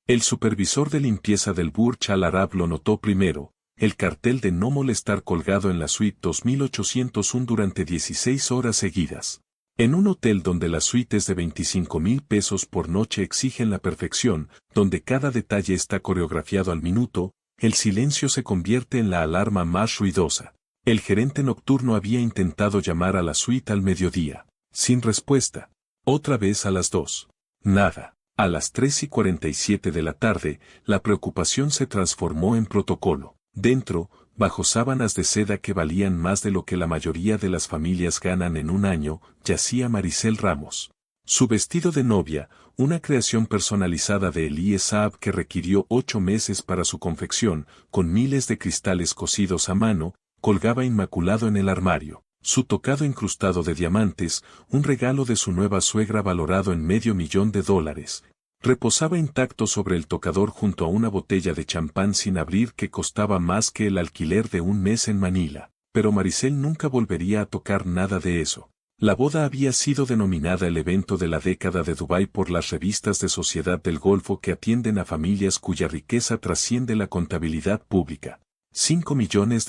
El supervisor de limpieza del Burj Al Arab lo notó primero, el cartel de no molestar colgado en la suite 2801 durante 16 horas seguidas. En un hotel donde las suites de 25,000 pesos por noche exigen la perfección, donde cada detalle está coreografiado al minuto, el silencio se convierte en la alarma más ruidosa. El gerente nocturno había intentado llamar a la suite al mediodía. Sin respuesta. Otra vez a las 2. Nada. A las 3:47 de la tarde, la preocupación se transformó en protocolo. Dentro, bajo sábanas de seda que valían más de lo que la mayoría de las familias ganan en un año, yacía Maricel Ramos. Su vestido de novia, una creación personalizada de Elie Saab que requirió 8 meses para su confección, con miles de cristales cosidos a mano, colgaba inmaculado en el armario. Su tocado incrustado de diamantes, un regalo de su nueva suegra valorado en $500,000, reposaba intacto sobre el tocador junto a una botella de champán sin abrir que costaba más que el alquiler de un mes en Manila. Pero Maricel nunca volvería a tocar nada de eso. La boda había sido denominada el evento de la década de Dubái por las revistas de Sociedad del Golfo que atienden a familias cuya riqueza trasciende la contabilidad pública. $5 millones.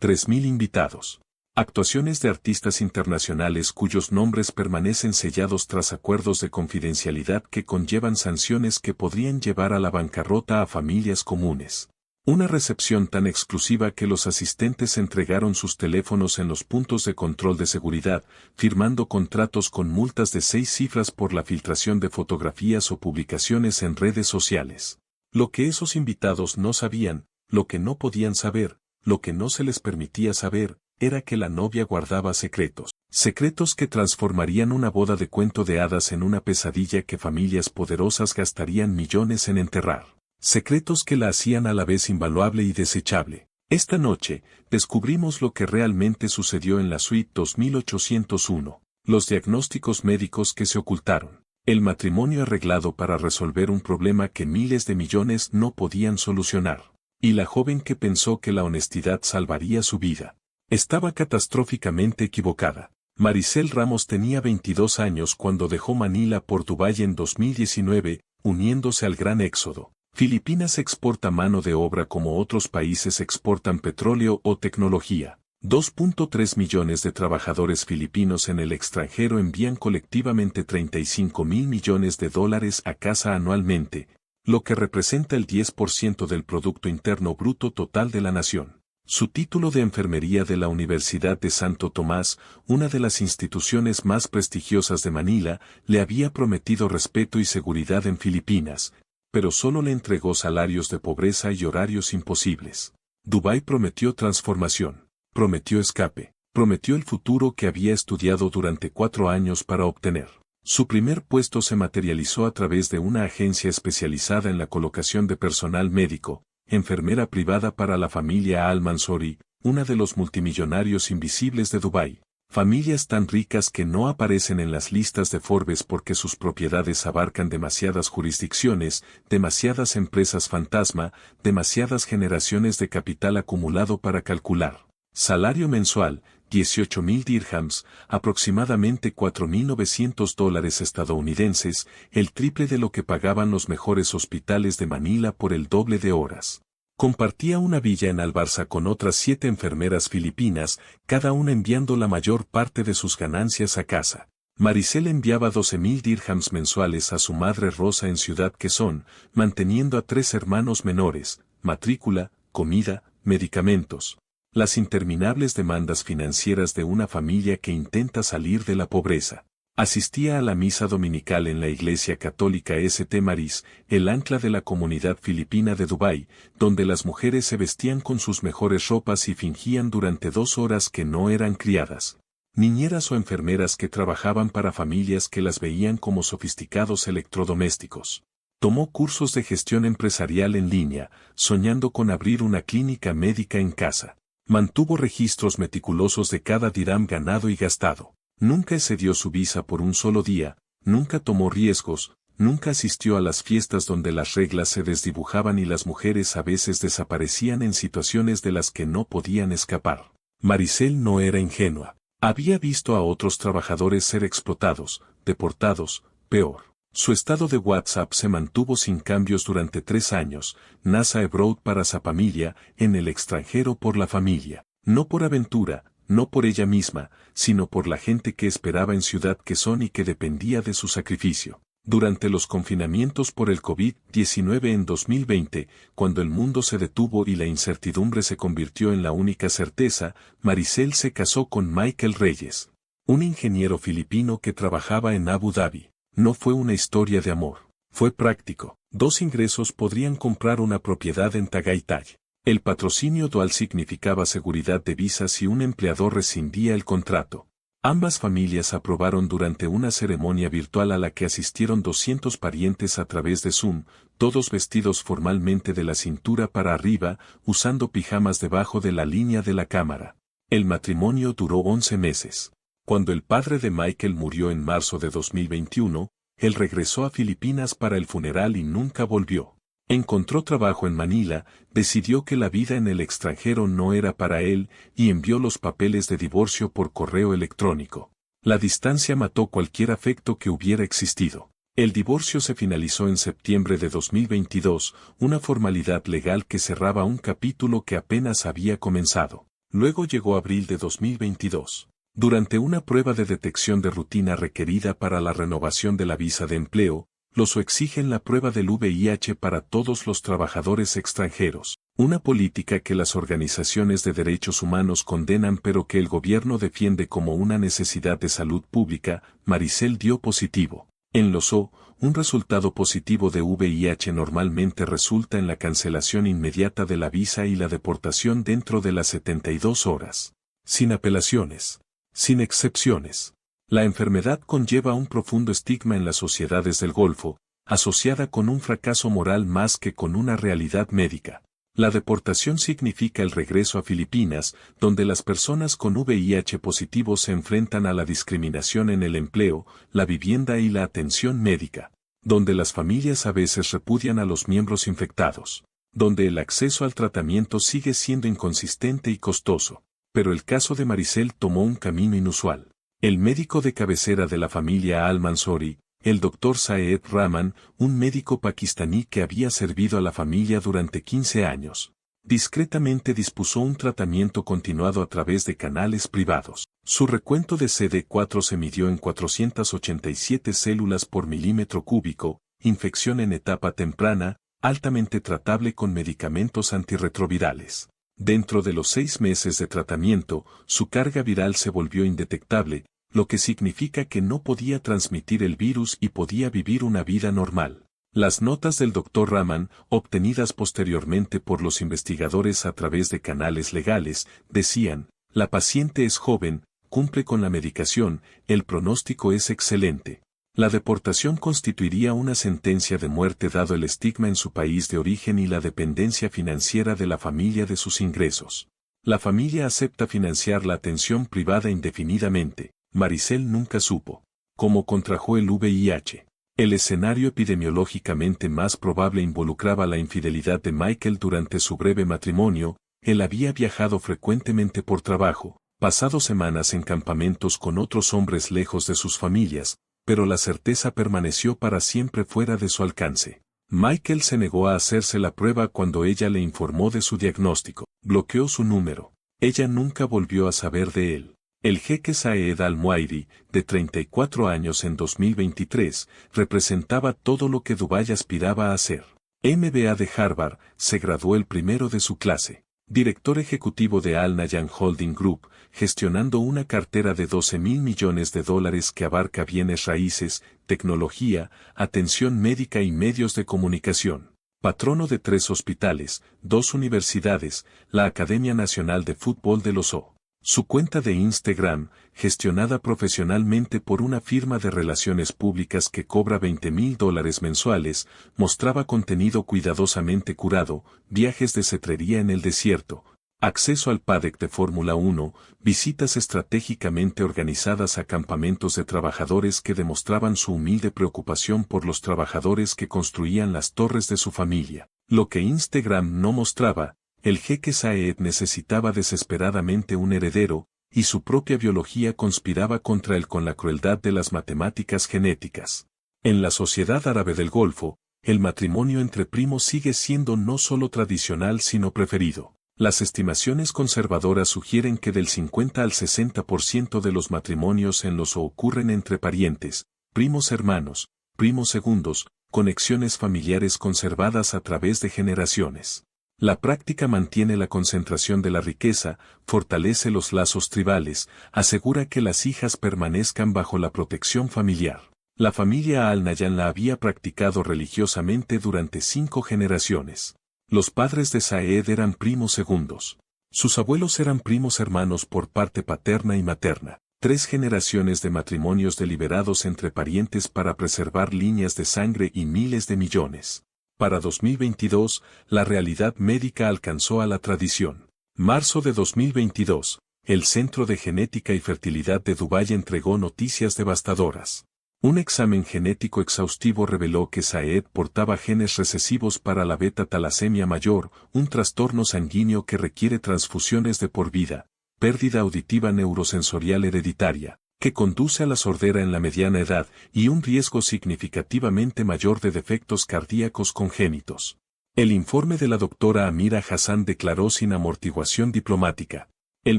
3,000 invitados. Actuaciones de artistas internacionales cuyos nombres permanecen sellados tras acuerdos de confidencialidad que conllevan sanciones que podrían llevar a la bancarrota a familias comunes. Una recepción tan exclusiva que los asistentes entregaron sus teléfonos en los puntos de control de seguridad, firmando contratos con multas de 6 cifras por la filtración de fotografías o publicaciones en redes sociales. Lo que esos invitados no sabían, lo que no podían saber, lo que no se les permitía saber, era que la novia guardaba secretos. Secretos que transformarían una boda de cuento de hadas en una pesadilla que familias poderosas gastarían millones en enterrar. Secretos que la hacían a la vez invaluable y desechable. Esta noche, descubrimos lo que realmente sucedió en la suite 2801. Los diagnósticos médicos que se ocultaron. El matrimonio arreglado para resolver un problema que miles de millones no podían solucionar. Y la joven que pensó que la honestidad salvaría su vida. Estaba catastróficamente equivocada. Maricel Ramos tenía 22 años cuando dejó Manila por Dubái en 2019, uniéndose al gran éxodo. Filipinas exporta mano de obra como otros países exportan petróleo o tecnología. 2.3 millones de trabajadores filipinos en el extranjero envían colectivamente $35,000 millones a casa anualmente, lo que representa el 10% del Producto Interno Bruto total de la nación. Su título de enfermería de la Universidad de Santo Tomás, una de las instituciones más prestigiosas de Manila, le había prometido respeto y seguridad en Filipinas, pero solo le entregó salarios de pobreza y horarios imposibles. Dubái prometió transformación, prometió escape, prometió el futuro que había estudiado durante 4 años para obtener. Su primer puesto se materializó a través de una agencia especializada en la colocación de personal médico, enfermera privada para la familia Al-Mansouri, una de los multimillonarios invisibles de Dubái. Familias tan ricas que no aparecen en las listas de Forbes porque sus propiedades abarcan demasiadas jurisdicciones, demasiadas empresas fantasma, demasiadas generaciones de capital acumulado para calcular. Salario mensual, 18,000 dirhams, aproximadamente $4,900 estadounidenses, el triple de lo que pagaban los mejores hospitales de Manila por el doble de horas. Compartía una villa en Albarza con otras 7 enfermeras filipinas, cada una enviando la mayor parte de sus ganancias a casa. Maricel enviaba 12,000 dirhams mensuales a su madre Rosa en Ciudad Quezón, manteniendo a 3 hermanos menores, matrícula, comida, medicamentos. Las interminables demandas financieras de una familia que intenta salir de la pobreza. Asistía a la misa dominical en la Iglesia Católica St. Mary's, el ancla de la comunidad filipina de Dubái, donde las mujeres se vestían con sus mejores ropas y fingían durante 2 horas que no eran criadas. Niñeras o enfermeras que trabajaban para familias que las veían como sofisticados electrodomésticos. Tomó cursos de gestión empresarial en línea, soñando con abrir una clínica médica en casa. Mantuvo registros meticulosos de cada dirham ganado y gastado. Nunca excedió su visa por un solo día, nunca tomó riesgos, nunca asistió a las fiestas donde las reglas se desdibujaban y las mujeres a veces desaparecían en situaciones de las que no podían escapar. Maricel no era ingenua. Había visto a otros trabajadores ser explotados, deportados, peor. Su estado de WhatsApp se mantuvo sin cambios durante 3 años, NASA abroad para sa familia, en el extranjero por la familia, no por aventura, no por ella misma, sino por la gente que esperaba en Ciudad Quezón y que dependía de su sacrificio. Durante los confinamientos por el COVID-19 en 2020, cuando el mundo se detuvo y la incertidumbre se convirtió en la única certeza, Maricel se casó con Michael Reyes, un ingeniero filipino que trabajaba en Abu Dhabi. No fue una historia de amor, fue práctico. 2 ingresos podrían comprar una propiedad en Tagaytay. El patrocinio dual significaba seguridad de visa si un empleador rescindía el contrato. Ambas familias aprobaron durante una ceremonia virtual a la que asistieron 200 parientes a través de Zoom, todos vestidos formalmente de la cintura para arriba, usando pijamas debajo de la línea de la cámara. El matrimonio duró 11 meses. Cuando el padre de Michael murió en marzo de 2021, él regresó a Filipinas para el funeral y nunca volvió. Encontró trabajo en Manila, decidió que la vida en el extranjero no era para él y envió los papeles de divorcio por correo electrónico. La distancia mató cualquier afecto que hubiera existido. El divorcio se finalizó en septiembre de 2022, una formalidad legal que cerraba un capítulo que apenas había comenzado. Luego llegó abril de 2022. Durante una prueba de detección de rutina requerida para la renovación de la visa de empleo, los exigen la prueba del VIH para todos los trabajadores extranjeros, una política que las organizaciones de derechos humanos condenan pero que el gobierno defiende como una necesidad de salud pública. Maricel dio positivo. En los un resultado positivo de VIH normalmente resulta en la cancelación inmediata de la visa y la deportación dentro de las 72 horas. Sin apelaciones. Sin excepciones. La enfermedad conlleva un profundo estigma en las sociedades del Golfo, asociada con un fracaso moral más que con una realidad médica. La deportación significa el regreso a Filipinas, donde las personas con VIH positivo se enfrentan a la discriminación en el empleo, la vivienda y la atención médica, donde las familias a veces repudian a los miembros infectados, donde el acceso al tratamiento sigue siendo inconsistente y costoso. Pero el caso de Maricel tomó un camino inusual. El médico de cabecera de la familia Al-Mansori, el Dr. Saeed Rahman, un médico pakistaní que había servido a la familia durante 15 años, discretamente dispuso un tratamiento continuado a través de canales privados. Su recuento de CD4 se midió en 487 células por milímetro cúbico, infección en etapa temprana, altamente tratable con medicamentos antirretrovirales. Dentro de los 6 meses de tratamiento, su carga viral se volvió indetectable, lo que significa que no podía transmitir el virus y podía vivir una vida normal. Las notas del Dr. Rahman, obtenidas posteriormente por los investigadores a través de canales legales, decían: la paciente es joven, cumple con la medicación, el pronóstico es excelente. La deportación constituiría una sentencia de muerte dado el estigma en su país de origen y la dependencia financiera de la familia de sus ingresos. La familia acepta financiar la atención privada indefinidamente. Maricel nunca supo cómo contrajo el VIH. El escenario epidemiológicamente más probable involucraba la infidelidad de Michael durante su breve matrimonio. Él había viajado frecuentemente por trabajo, pasado semanas en campamentos con otros hombres lejos de sus familias, pero la certeza permaneció para siempre fuera de su alcance. Michael se negó a hacerse la prueba cuando ella le informó de su diagnóstico. Bloqueó su número. Ella nunca volvió a saber de él. El jeque Saeed Al-Muairi, de 34 años en 2023, representaba todo lo que Dubái aspiraba a ser. MBA de Harvard, se graduó el primero de su clase. Director ejecutivo de Al Nahyan Holding Group, gestionando una cartera de $12.000 millones que abarca bienes raíces, tecnología, atención médica y medios de comunicación. Patrono de 3 hospitales, 2 universidades, la Academia Nacional de Fútbol de los O. Su cuenta de Instagram, gestionada profesionalmente por una firma de relaciones públicas que cobra $20.000 mensuales, mostraba contenido cuidadosamente curado, viajes de cetrería en el desierto, acceso al paddock de Fórmula 1, visitas estratégicamente organizadas a campamentos de trabajadores que demostraban su humilde preocupación por los trabajadores que construían las torres de su familia. Lo que Instagram no mostraba: el jeque Saeed necesitaba desesperadamente un heredero, y su propia biología conspiraba contra él con la crueldad de las matemáticas genéticas. En la sociedad árabe del Golfo, el matrimonio entre primos sigue siendo no solo tradicional sino preferido. Las estimaciones conservadoras sugieren que del 50 al 60% de los matrimonios en los ocurren entre parientes, primos hermanos, primos segundos, conexiones familiares conservadas a través de generaciones. La práctica mantiene la concentración de la riqueza, fortalece los lazos tribales, asegura que las hijas permanezcan bajo la protección familiar. La familia Al-Nahyan la había practicado religiosamente durante 5 generaciones. Los padres de Saed eran primos segundos. Sus abuelos eran primos hermanos por parte paterna y materna. 3 generaciones de matrimonios deliberados entre parientes para preservar líneas de sangre y miles de millones. Para 2022, la realidad médica alcanzó a la tradición. Marzo de 2022, el Centro de Genética y Fertilidad de Dubái entregó noticias devastadoras. Un examen genético exhaustivo reveló que Saed portaba genes recesivos para la beta-talasemia mayor, un trastorno sanguíneo que requiere transfusiones de por vida, pérdida auditiva neurosensorial hereditaria, que conduce a la sordera en la mediana edad y un riesgo significativamente mayor de defectos cardíacos congénitos. El informe de la doctora Amira Hassan declaró sin amortiguación diplomática: el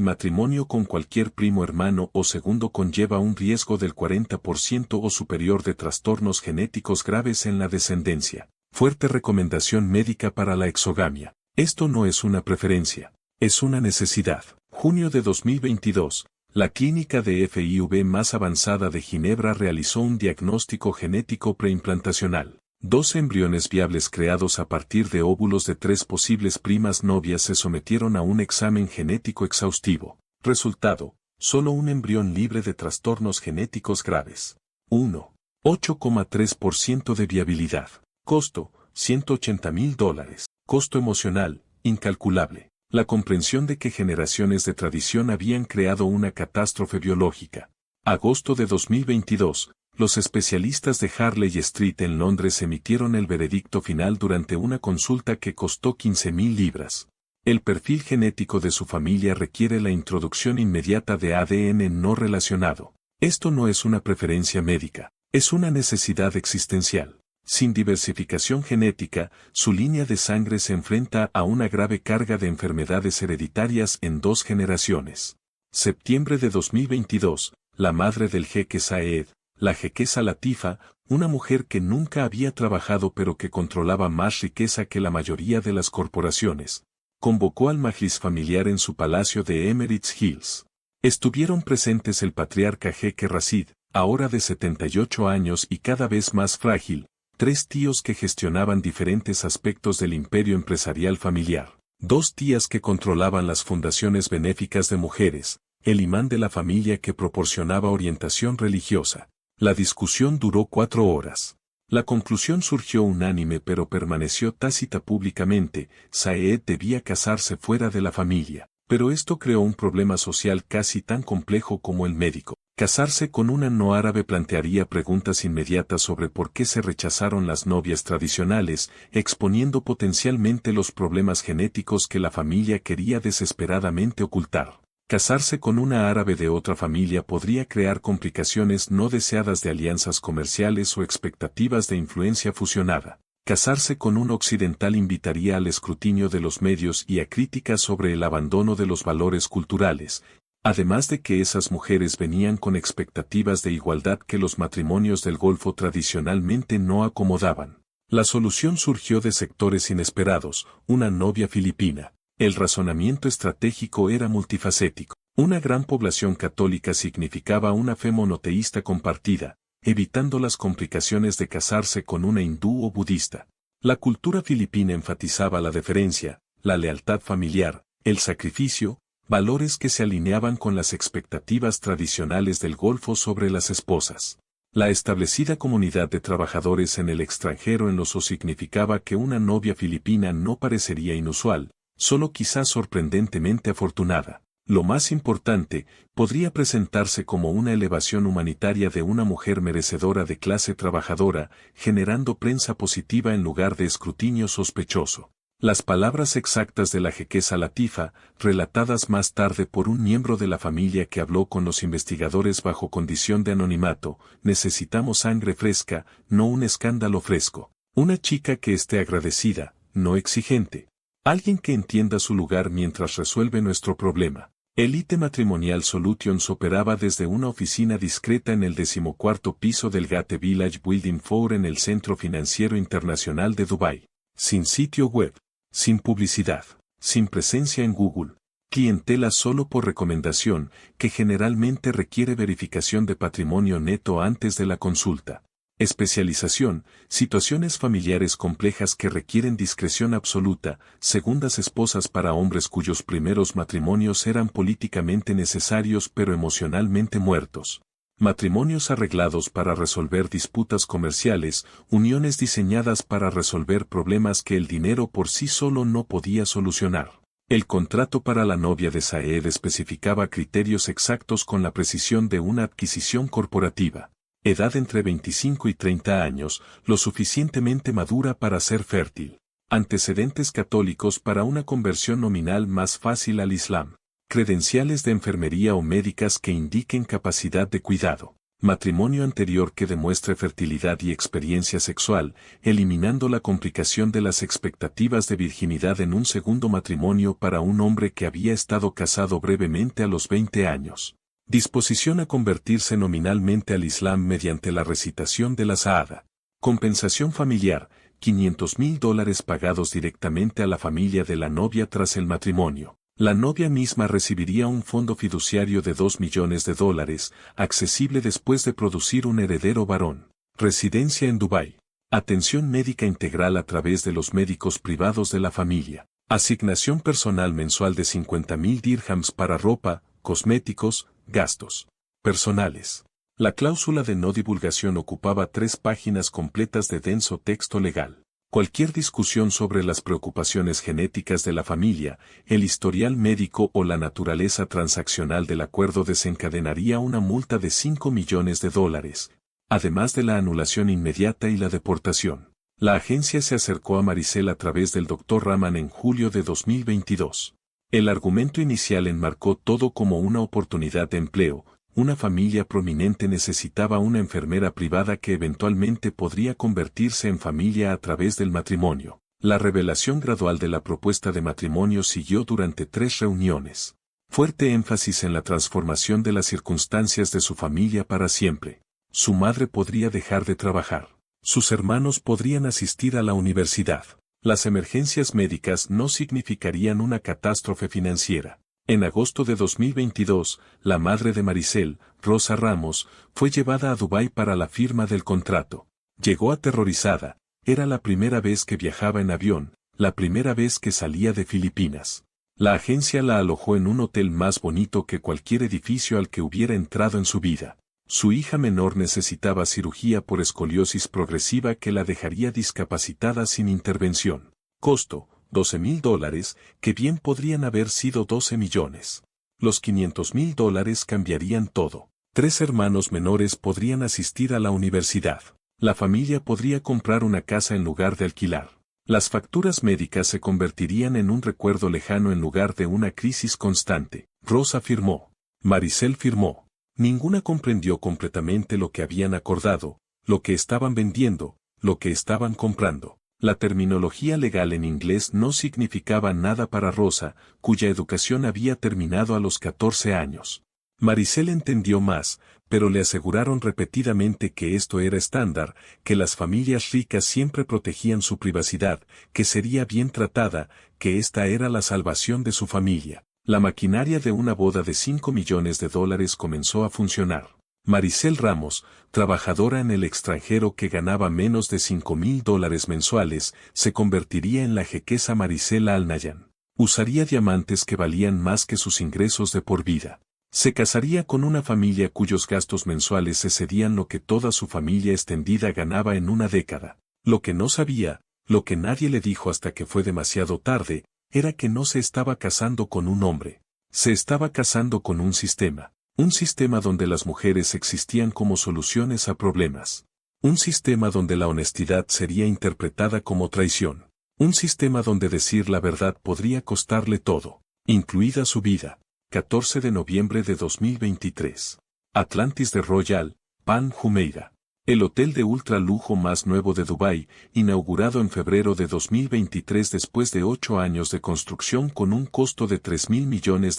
matrimonio con cualquier primo hermano o segundo conlleva un riesgo del 40% o superior de trastornos genéticos graves en la descendencia. Fuerte recomendación médica para la exogamia. Esto no es una preferencia, es una necesidad. Junio de 2022, la clínica de FIV más avanzada de Ginebra realizó un diagnóstico genético preimplantacional. 2 embriones viables creados a partir de óvulos de 3 posibles primas novias se sometieron a un examen genético exhaustivo. Resultado: solo un embrión libre de trastornos genéticos graves. 8,3% de viabilidad. Costo: $180,000. Costo emocional: incalculable. La comprensión de que generaciones de tradición habían creado una catástrofe biológica. Agosto de 2022. Los especialistas de Harley Street en Londres emitieron el veredicto final durante una consulta que costó 15,000 libras. El perfil genético de su familia requiere la introducción inmediata de ADN no relacionado. Esto no es una preferencia médica, es una necesidad existencial. Sin diversificación genética, su línea de sangre se enfrenta a una grave carga de enfermedades hereditarias en 2 generaciones. Septiembre de 2022, la madre del jeque Saed, la jequesa Latifa, una mujer que nunca había trabajado pero que controlaba más riqueza que la mayoría de las corporaciones, convocó al majlis familiar en su palacio de Emirates Hills. Estuvieron presentes el patriarca jeque Rashid, ahora de 78 años y cada vez más frágil, 3 tíos que gestionaban diferentes aspectos del imperio empresarial familiar, 2 tías que controlaban las fundaciones benéficas de mujeres, el imán de la familia que proporcionaba orientación religiosa. La discusión duró 4 horas. La conclusión surgió unánime pero permaneció tácita públicamente: Saed debía casarse fuera de la familia. Pero esto creó un problema social casi tan complejo como el médico. Casarse con una no árabe plantearía preguntas inmediatas sobre por qué se rechazaron las novias tradicionales, exponiendo potencialmente los problemas genéticos que la familia quería desesperadamente ocultar. Casarse con una árabe de otra familia podría crear complicaciones no deseadas de alianzas comerciales o expectativas de influencia fusionada. Casarse con un occidental invitaría al escrutinio de los medios y a críticas sobre el abandono de los valores culturales, además de que esas mujeres venían con expectativas de igualdad que los matrimonios del Golfo tradicionalmente no acomodaban. La solución surgió de sectores inesperados: una novia filipina. El razonamiento estratégico era multifacético. Una gran población católica significaba una fe monoteísta compartida, evitando las complicaciones de casarse con una hindú o budista. La cultura filipina enfatizaba la deferencia, la lealtad familiar, el sacrificio, valores que se alineaban con las expectativas tradicionales del Golfo sobre las esposas. La establecida comunidad de trabajadores en el extranjero en los significaba que una novia filipina no parecería inusual, solo quizás sorprendentemente afortunada. Lo más importante, podría presentarse como una elevación humanitaria de una mujer merecedora de clase trabajadora, generando prensa positiva en lugar de escrutinio sospechoso. Las palabras exactas de la jequesa Latifa, relatadas más tarde por un miembro de la familia que habló con los investigadores bajo condición de anonimato: necesitamos sangre fresca, no un escándalo fresco. Una chica que esté agradecida, no exigente. Alguien que entienda su lugar mientras resuelve nuestro problema. Elite Matrimonial Solutions operaba desde una oficina discreta en el 14º piso del Gate Village Building 4 en el Centro Financiero Internacional de Dubái. Sin sitio web, sin publicidad, sin presencia en Google. Clientela solo por recomendación, que generalmente requiere verificación de patrimonio neto antes de la consulta. Especialización: situaciones familiares complejas que requieren discreción absoluta, segundas esposas para hombres cuyos primeros matrimonios eran políticamente necesarios pero emocionalmente muertos. Matrimonios arreglados para resolver disputas comerciales, uniones diseñadas para resolver problemas que el dinero por sí solo no podía solucionar. El contrato para la novia de Saed especificaba criterios exactos con la precisión de una adquisición corporativa. Edad entre 25 y 30 años, lo suficientemente madura para ser fértil. Antecedentes católicos para una conversión nominal más fácil al Islam. Credenciales de enfermería o médicas que indiquen capacidad de cuidado. Matrimonio anterior que demuestre fertilidad y experiencia sexual, eliminando la complicación de las expectativas de virginidad en un segundo matrimonio para un hombre que había estado casado brevemente a los 20 años. Disposición a convertirse nominalmente al Islam mediante la recitación de la Shahada. Compensación familiar: $500,000 pagados directamente a la familia de la novia tras el matrimonio. La novia misma recibiría un fondo fiduciario de $2 millones, accesible después de producir un heredero varón. Residencia en Dubái. Atención médica integral a través de los médicos privados de la familia. Asignación personal mensual de 50,000 dirhams para ropa, cosméticos, gastos personales. La cláusula de no divulgación ocupaba 3 páginas completas de denso texto legal. Cualquier discusión sobre las preocupaciones genéticas de la familia, el historial médico o la naturaleza transaccional del acuerdo desencadenaría una multa de $5 millones, además de la anulación inmediata y la deportación. La agencia se acercó a Maricel a través del Dr. Rahman en julio de 2022. El argumento inicial enmarcó todo como una oportunidad de empleo. Una familia prominente necesitaba una enfermera privada que eventualmente podría convertirse en familia a través del matrimonio. La revelación gradual de la propuesta de matrimonio siguió durante 3 reuniones. Fuerte énfasis en la transformación de las circunstancias de su familia para siempre. Su madre podría dejar de trabajar. Sus hermanos podrían asistir a la universidad. Las emergencias médicas no significarían una catástrofe financiera. En agosto de 2022, la madre de Maricel, Rosa Ramos, fue llevada a Dubái para la firma del contrato. Llegó aterrorizada. Era la primera vez que viajaba en avión, la primera vez que salía de Filipinas. La agencia la alojó en un hotel más bonito que cualquier edificio al que hubiera entrado en su vida. Su hija menor necesitaba cirugía por escoliosis progresiva que la dejaría discapacitada sin intervención. Costo: $12,000, que bien podrían haber sido 12 millones. Los $500,000 cambiarían todo. 3 hermanos menores podrían asistir a la universidad. La familia podría comprar una casa en lugar de alquilar. Las facturas médicas se convertirían en un recuerdo lejano en lugar de una crisis constante. Rosa firmó. Maricel firmó. Ninguna comprendió completamente lo que habían acordado, lo que estaban vendiendo, lo que estaban comprando. La terminología legal en inglés no significaba nada para Rosa, cuya educación había terminado a los 14 años. Maricel entendió más, pero le aseguraron repetidamente que esto era estándar, que las familias ricas siempre protegían su privacidad, que sería bien tratada, que esta era la salvación de su familia. La maquinaria de una boda de $5 millones comenzó a funcionar. Maricel Ramos, trabajadora en el extranjero que ganaba menos de $5,000 mensuales, se convertiría en la jequesa Maricel Al Nahyan. Usaría diamantes que valían más que sus ingresos de por vida. Se casaría con una familia cuyos gastos mensuales excedían lo que toda su familia extendida ganaba en una década. Lo que no sabía, lo que nadie le dijo hasta que fue demasiado tarde, era que no se estaba casando con un hombre. Se estaba casando con un sistema. Un sistema donde las mujeres existían como soluciones a problemas. Un sistema donde la honestidad sería interpretada como traición. Un sistema donde decir la verdad podría costarle todo, incluida su vida. 14 de noviembre de 2023. Atlantis de Royal, Palm Jumeirah. El hotel de ultra lujo más nuevo de Dubái, inaugurado en febrero de 2023 después de 8 años de construcción con un costo de $3.000 millones,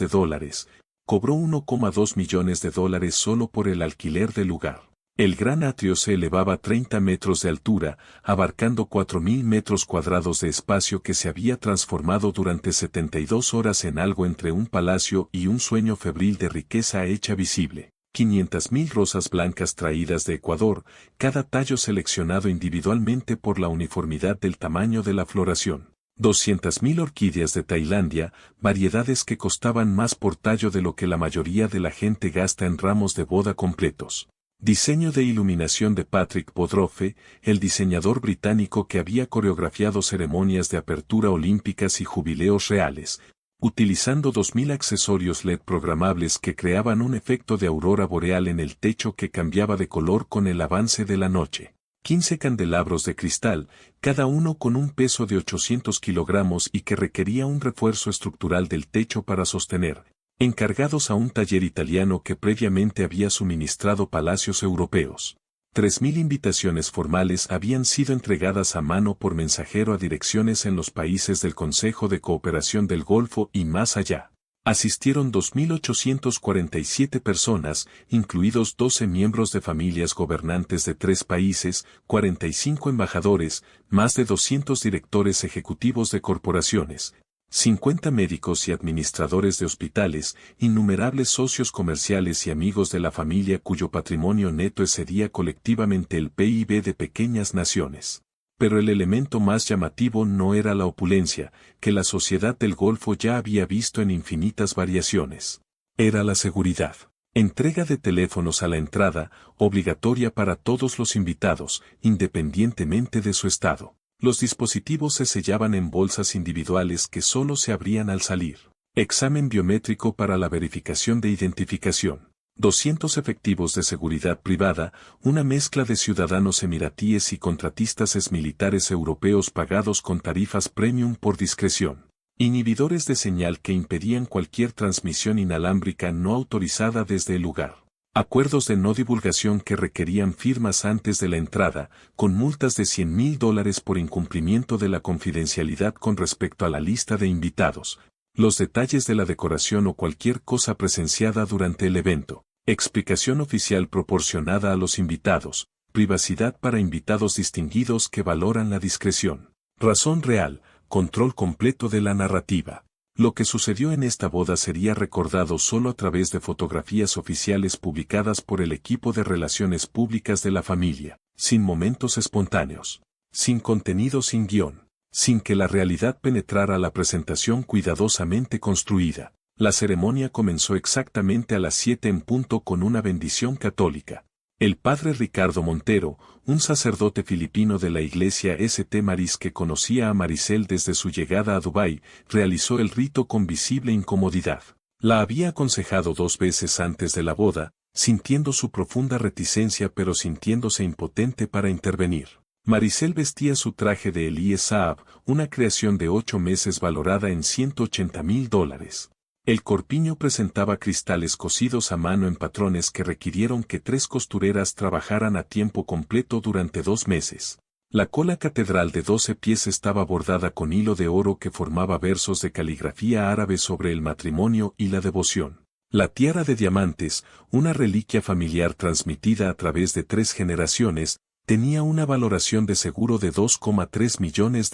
cobró $1,2 millones solo por el alquiler del lugar. El gran atrio se elevaba a 30 metros de altura, abarcando 4.000 metros cuadrados de espacio que se había transformado durante 72 horas en algo entre un palacio y un sueño febril de riqueza hecha visible. 500.000 rosas blancas traídas de Ecuador, cada tallo seleccionado individualmente por la uniformidad del tamaño de la floración. 200.000 orquídeas de Tailandia, variedades que costaban más por tallo de lo que la mayoría de la gente gasta en ramos de boda completos. Diseño de iluminación de Patrick Bodrofe, el diseñador británico que había coreografiado ceremonias de apertura olímpicas y jubileos reales, utilizando 2.000 accesorios LED programables que creaban un efecto de aurora boreal en el techo que cambiaba de color con el avance de la noche. 15 candelabros de cristal, cada uno con un peso de 800 kilogramos y que requería un refuerzo estructural del techo para sostener, encargados a un taller italiano que previamente había suministrado palacios europeos. 3.000 invitaciones formales habían sido entregadas a mano por mensajero a direcciones en los países del Consejo de Cooperación del Golfo y más allá. Asistieron 2.847 personas, incluidos 12 miembros de familias gobernantes de 3 países, 45 embajadores, más de 200 directores ejecutivos de corporaciones, 50 médicos y administradores de hospitales, innumerables socios comerciales y amigos de la familia cuyo patrimonio neto excedía colectivamente el PIB de pequeñas naciones. Pero el elemento más llamativo no era la opulencia, que la sociedad del Golfo ya había visto en infinitas variaciones. Era la seguridad. Entrega de teléfonos a la entrada, obligatoria para todos los invitados, independientemente de su estado. Los dispositivos se sellaban en bolsas individuales que solo se abrían al salir. Examen biométrico para la verificación de identificación. 200 efectivos de seguridad privada, una mezcla de ciudadanos emiratíes y contratistas exmilitares europeos pagados con tarifas premium por discreción. Inhibidores de señal que impedían cualquier transmisión inalámbrica no autorizada desde el lugar. Acuerdos de no divulgación que requerían firmas antes de la entrada, con multas de $100.000 por incumplimiento de la confidencialidad con respecto a la lista de invitados, los detalles de la decoración o cualquier cosa presenciada durante el evento, explicación oficial proporcionada a los invitados, privacidad para invitados distinguidos que valoran la discreción, razón real, control completo de la narrativa. Lo que sucedió en esta boda sería recordado solo a través de fotografías oficiales publicadas por el equipo de relaciones públicas de la familia, sin momentos espontáneos, sin contenido, sin guión, sin que la realidad penetrara la presentación cuidadosamente construida. La ceremonia comenzó exactamente a las 7 en punto con una bendición católica. El padre Ricardo Montero, un sacerdote filipino de la iglesia St. Mary's que conocía a Maricel desde su llegada a Dubái, realizó el rito con visible incomodidad. La había aconsejado 2 veces antes de la boda, sintiendo su profunda reticencia pero sintiéndose impotente para intervenir. Maricel vestía su traje de Elie Saab, una creación de 8 meses valorada en $180.000. El corpiño presentaba cristales cosidos a mano en patrones que requirieron que 3 costureras trabajaran a tiempo completo durante 2 meses. La cola catedral de 12 pies estaba bordada con hilo de oro que formaba versos de caligrafía árabe sobre el matrimonio y la devoción. La tiara de diamantes, una reliquia familiar transmitida a través de 3 generaciones, tenía una valoración de seguro de $2,3 millones.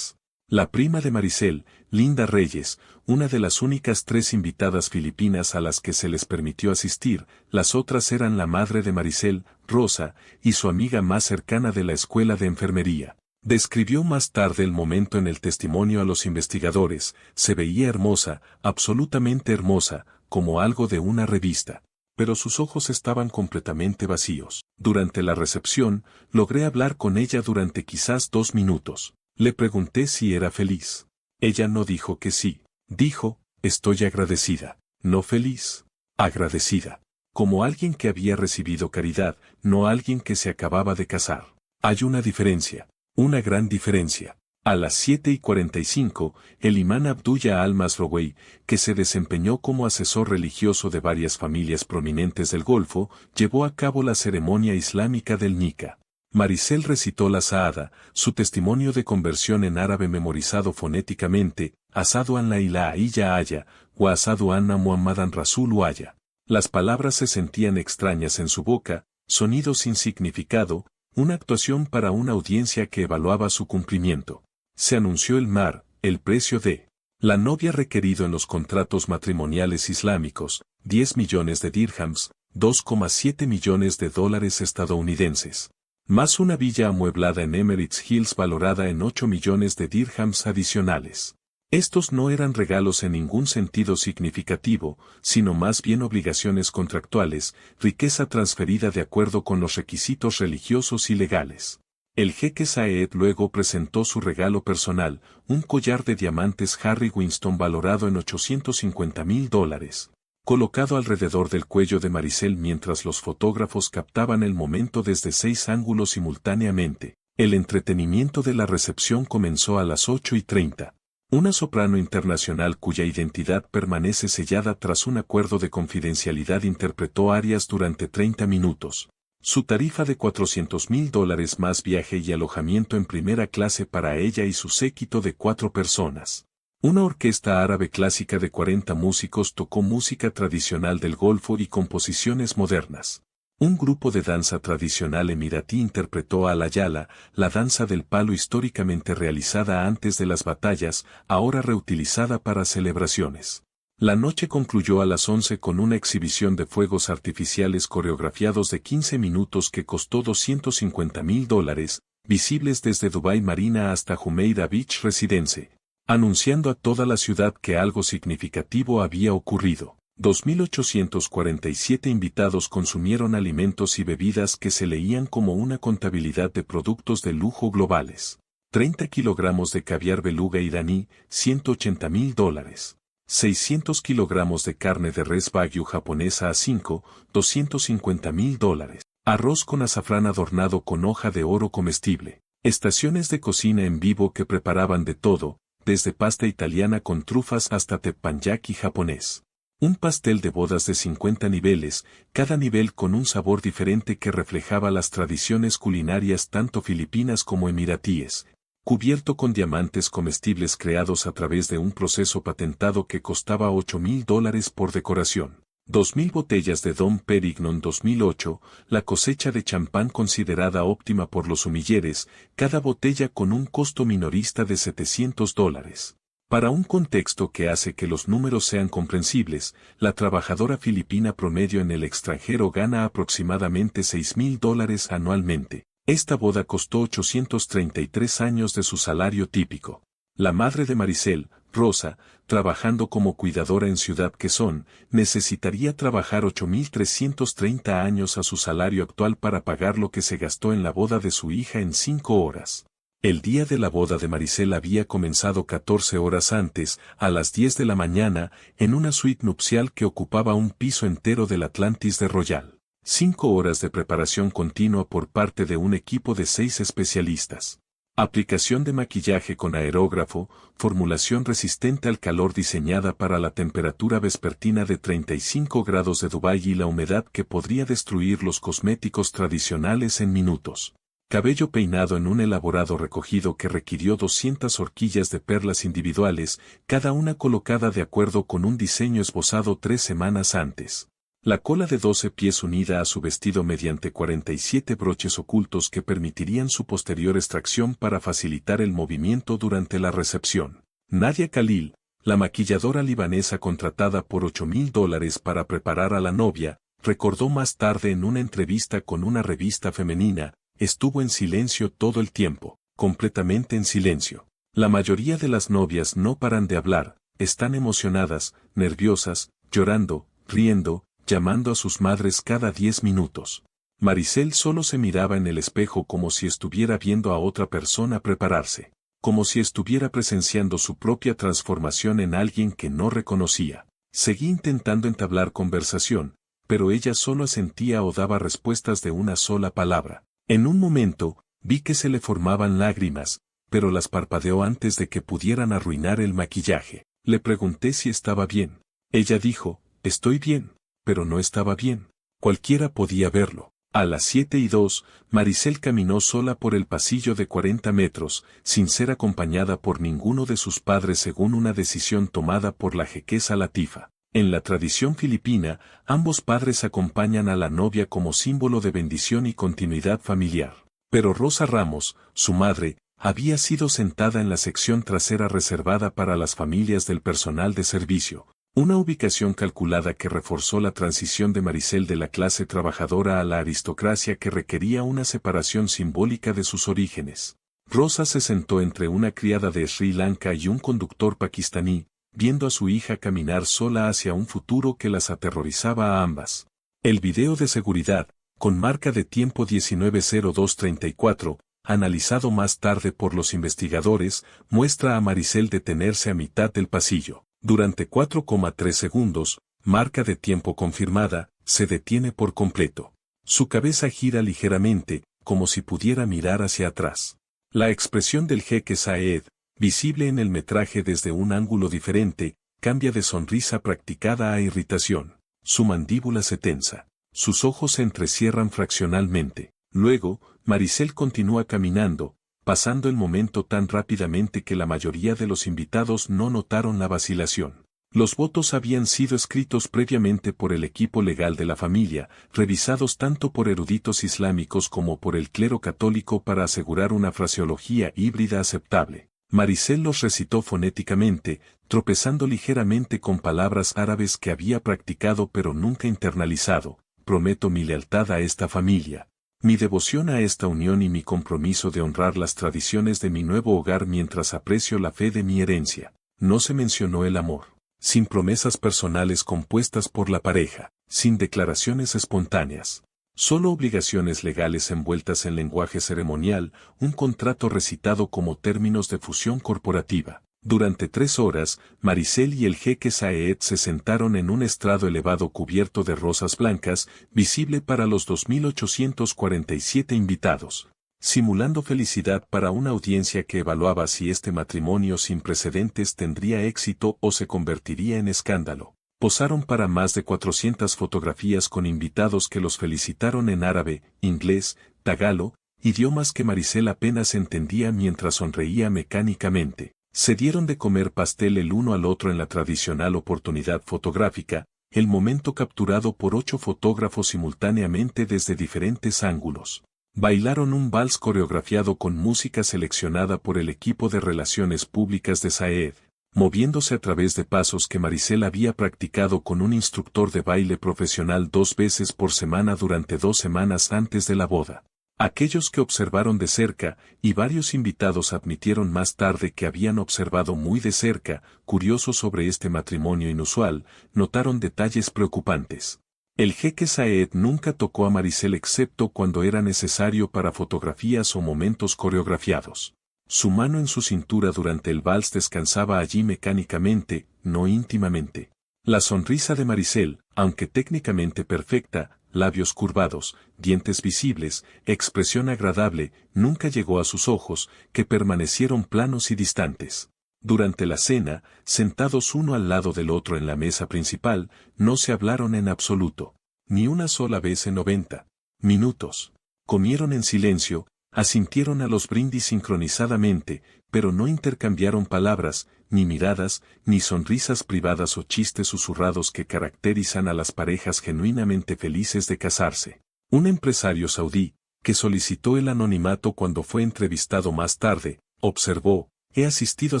La prima de Maricel, Linda Reyes, una de las únicas 3 invitadas filipinas a las que se les permitió asistir, las otras eran la madre de Maricel, Rosa, y su amiga más cercana de la escuela de enfermería. Describió más tarde el momento en el testimonio a los investigadores, se veía hermosa, absolutamente hermosa, como algo de una revista. Pero sus ojos estaban completamente vacíos. Durante la recepción, logré hablar con ella durante quizás 2 minutos. Le pregunté si era feliz. Ella no dijo que sí. Dijo, estoy agradecida. No feliz. Agradecida. Como alguien que había recibido caridad, no alguien que se acababa de casar. Hay una diferencia. Una gran diferencia. A las 7:45, el imán Abdullah al-Masrowey, que se desempeñó como asesor religioso de varias familias prominentes del Golfo, llevó a cabo la ceremonia islámica del Nika. Maricel recitó la Saada, su testimonio de conversión en árabe memorizado fonéticamente, Asadu an la ilaha illa haya, wa asadu anna muhammadan rasulu haya. Las palabras se sentían extrañas en su boca, sonidos sin significado, una actuación para una audiencia que evaluaba su cumplimiento. Se anunció el mar, el precio de la novia requerido en los contratos matrimoniales islámicos, 10 millones de dirhams, 2,7 millones de dólares estadounidenses. Más una villa amueblada en Emirates Hills valorada en 8 millones de dirhams adicionales. Estos no eran regalos en ningún sentido significativo, sino más bien obligaciones contractuales, riqueza transferida de acuerdo con los requisitos religiosos y legales. El jeque Saed luego presentó su regalo personal, un collar de diamantes Harry Winston valorado en $850,000, colocado alrededor del cuello de Maricel mientras los fotógrafos captaban el momento desde 6 ángulos simultáneamente. El entretenimiento de la recepción comenzó a las 8:30. Una soprano internacional cuya identidad permanece sellada tras un acuerdo de confidencialidad interpretó arias durante 30 minutos. Su tarifa de $400,000 más viaje y alojamiento en primera clase para ella y su séquito de 4 personas. Una orquesta árabe clásica de 40 músicos tocó música tradicional del Golfo y composiciones modernas. Un grupo de danza tradicional emiratí interpretó a la Yala, la danza del palo históricamente realizada antes de las batallas, ahora reutilizada para celebraciones. La noche concluyó a las 11 con una exhibición de fuegos artificiales coreografiados de 15 minutos que costó $250,000, visibles desde Dubai Marina hasta Jumeirah Beach Residence, anunciando a toda la ciudad que algo significativo había ocurrido. 2.847 invitados consumieron alimentos y bebidas que se leían como una contabilidad de productos de lujo globales. 30 kilogramos de caviar beluga iraní, $180,000. 600 kilogramos de carne de res wagyu japonesa A5, $250,000. Arroz con azafrán adornado con hoja de oro comestible. Estaciones de cocina en vivo que preparaban de todo, desde pasta italiana con trufas hasta teppanyaki japonés. Un pastel de bodas de 50 niveles, cada nivel con un sabor diferente que reflejaba las tradiciones culinarias tanto filipinas como emiratíes, cubierto con diamantes comestibles creados a través de un proceso patentado que costaba $8,000 por decoración. 2.000 botellas de Dom Perignon 2008, la cosecha de champán considerada óptima por los sumilleres, cada botella con un costo minorista de $700. Para un contexto que hace que los números sean comprensibles, la trabajadora filipina promedio en el extranjero gana aproximadamente $6,000 anualmente. Esta boda costó 833 años de su salario típico. La madre de Maricel, Rosa, trabajando como cuidadora en Ciudad Quezón, necesitaría trabajar 8.330 años a su salario actual para pagar lo que se gastó en la boda de su hija en 5 horas. El día de la boda de Maricel había comenzado 14 horas antes, a las 10 de la mañana, en una suite nupcial que ocupaba un piso entero del Atlantis de Royal. 5 horas de preparación continua por parte de un equipo de 6 especialistas. Aplicación de maquillaje con aerógrafo, formulación resistente al calor diseñada para la temperatura vespertina de 35 grados de Dubái y la humedad que podría destruir los cosméticos tradicionales en minutos. Cabello peinado en un elaborado recogido que requirió 200 horquillas de perlas individuales, cada una colocada de acuerdo con un diseño esbozado 3 semanas antes. La cola de 12 pies unida a su vestido mediante 47 broches ocultos que permitirían su posterior extracción para facilitar el movimiento durante la recepción. Nadia Khalil, la maquilladora libanesa contratada por $8,000 para preparar a la novia, recordó más tarde en una entrevista con una revista femenina, estuvo en silencio todo el tiempo, completamente en silencio. La mayoría de las novias no paran de hablar, están emocionadas, nerviosas, llorando, riendo, llamando a sus madres cada 10 minutos. Maricel solo se miraba en el espejo como si estuviera viendo a otra persona prepararse, como si estuviera presenciando su propia transformación en alguien que no reconocía. Seguí intentando entablar conversación, pero ella solo asentía o daba respuestas de una sola palabra. En un momento, vi que se le formaban lágrimas, pero las parpadeó antes de que pudieran arruinar el maquillaje. Le pregunté si estaba bien. Ella dijo, estoy bien, pero no estaba bien. Cualquiera podía verlo. A las 7:02, Maricel caminó sola por el pasillo de 40 metros, sin ser acompañada por ninguno de sus padres según una decisión tomada por la jequesa Latifa. En la tradición filipina, ambos padres acompañan a la novia como símbolo de bendición y continuidad familiar. Pero Rosa Ramos, su madre, había sido sentada en la sección trasera reservada para las familias del personal de servicio. Una ubicación calculada que reforzó la transición de Maricel de la clase trabajadora a la aristocracia que requería una separación simbólica de sus orígenes. Rosa se sentó entre una criada de Sri Lanka y un conductor pakistaní, viendo a su hija caminar sola hacia un futuro que las aterrorizaba a ambas. El video de seguridad, con marca de tiempo 19:02:34, analizado más tarde por los investigadores, muestra a Maricel detenerse a mitad del pasillo. Durante 4,3 segundos, marca de tiempo confirmada, se detiene por completo. Su cabeza gira ligeramente, como si pudiera mirar hacia atrás. La expresión del jeque Saed, visible en el metraje desde un ángulo diferente, cambia de sonrisa practicada a irritación. Su mandíbula se tensa. Sus ojos se entrecierran fraccionalmente. Luego, Maricel continúa caminando, pasando el momento tan rápidamente que la mayoría de los invitados no notaron la vacilación. Los votos habían sido escritos previamente por el equipo legal de la familia, revisados tanto por eruditos islámicos como por el clero católico para asegurar una fraseología híbrida aceptable. Maricel los recitó fonéticamente, tropezando ligeramente con palabras árabes que había practicado pero nunca internalizado. Prometo mi lealtad a esta familia, mi devoción a esta unión y mi compromiso de honrar las tradiciones de mi nuevo hogar mientras aprecio la fe de mi herencia. No se mencionó el amor. Sin promesas personales compuestas por la pareja, sin declaraciones espontáneas. Solo obligaciones legales envueltas en lenguaje ceremonial, un contrato recitado como términos de fusión corporativa. Durante 3 horas, Maricel y el jeque Saed se sentaron en un estrado elevado cubierto de rosas blancas, visible para los 2.847 invitados, simulando felicidad para una audiencia que evaluaba si este matrimonio sin precedentes tendría éxito o se convertiría en escándalo. Posaron para más de 400 fotografías con invitados que los felicitaron en árabe, inglés, tagalo, idiomas que Maricel apenas entendía mientras sonreía mecánicamente. Se dieron de comer pastel el uno al otro en la tradicional oportunidad fotográfica, el momento capturado por 8 fotógrafos simultáneamente desde diferentes ángulos. Bailaron un vals coreografiado con música seleccionada por el equipo de relaciones públicas de Saed, moviéndose a través de pasos que Maricel había practicado con un instructor de baile profesional 2 veces por semana durante 2 semanas antes de la boda. Aquellos que observaron de cerca, y varios invitados admitieron más tarde que habían observado muy de cerca, curiosos sobre este matrimonio inusual, notaron detalles preocupantes. El jeque Saed nunca tocó a Maricel excepto cuando era necesario para fotografías o momentos coreografiados. Su mano en su cintura durante el vals descansaba allí mecánicamente, no íntimamente. La sonrisa de Maricel, aunque técnicamente perfecta, labios curvados, dientes visibles, expresión agradable, nunca llegó a sus ojos, que permanecieron planos y distantes. Durante la cena, sentados uno al lado del otro en la mesa principal, no se hablaron en absoluto, ni una sola vez en 90 minutos. Comieron en silencio, asintieron a los brindis sincronizadamente, pero no intercambiaron palabras, ni miradas, ni sonrisas privadas o chistes susurrados que caracterizan a las parejas genuinamente felices de casarse. Un empresario saudí, que solicitó el anonimato cuando fue entrevistado más tarde, observó: he asistido a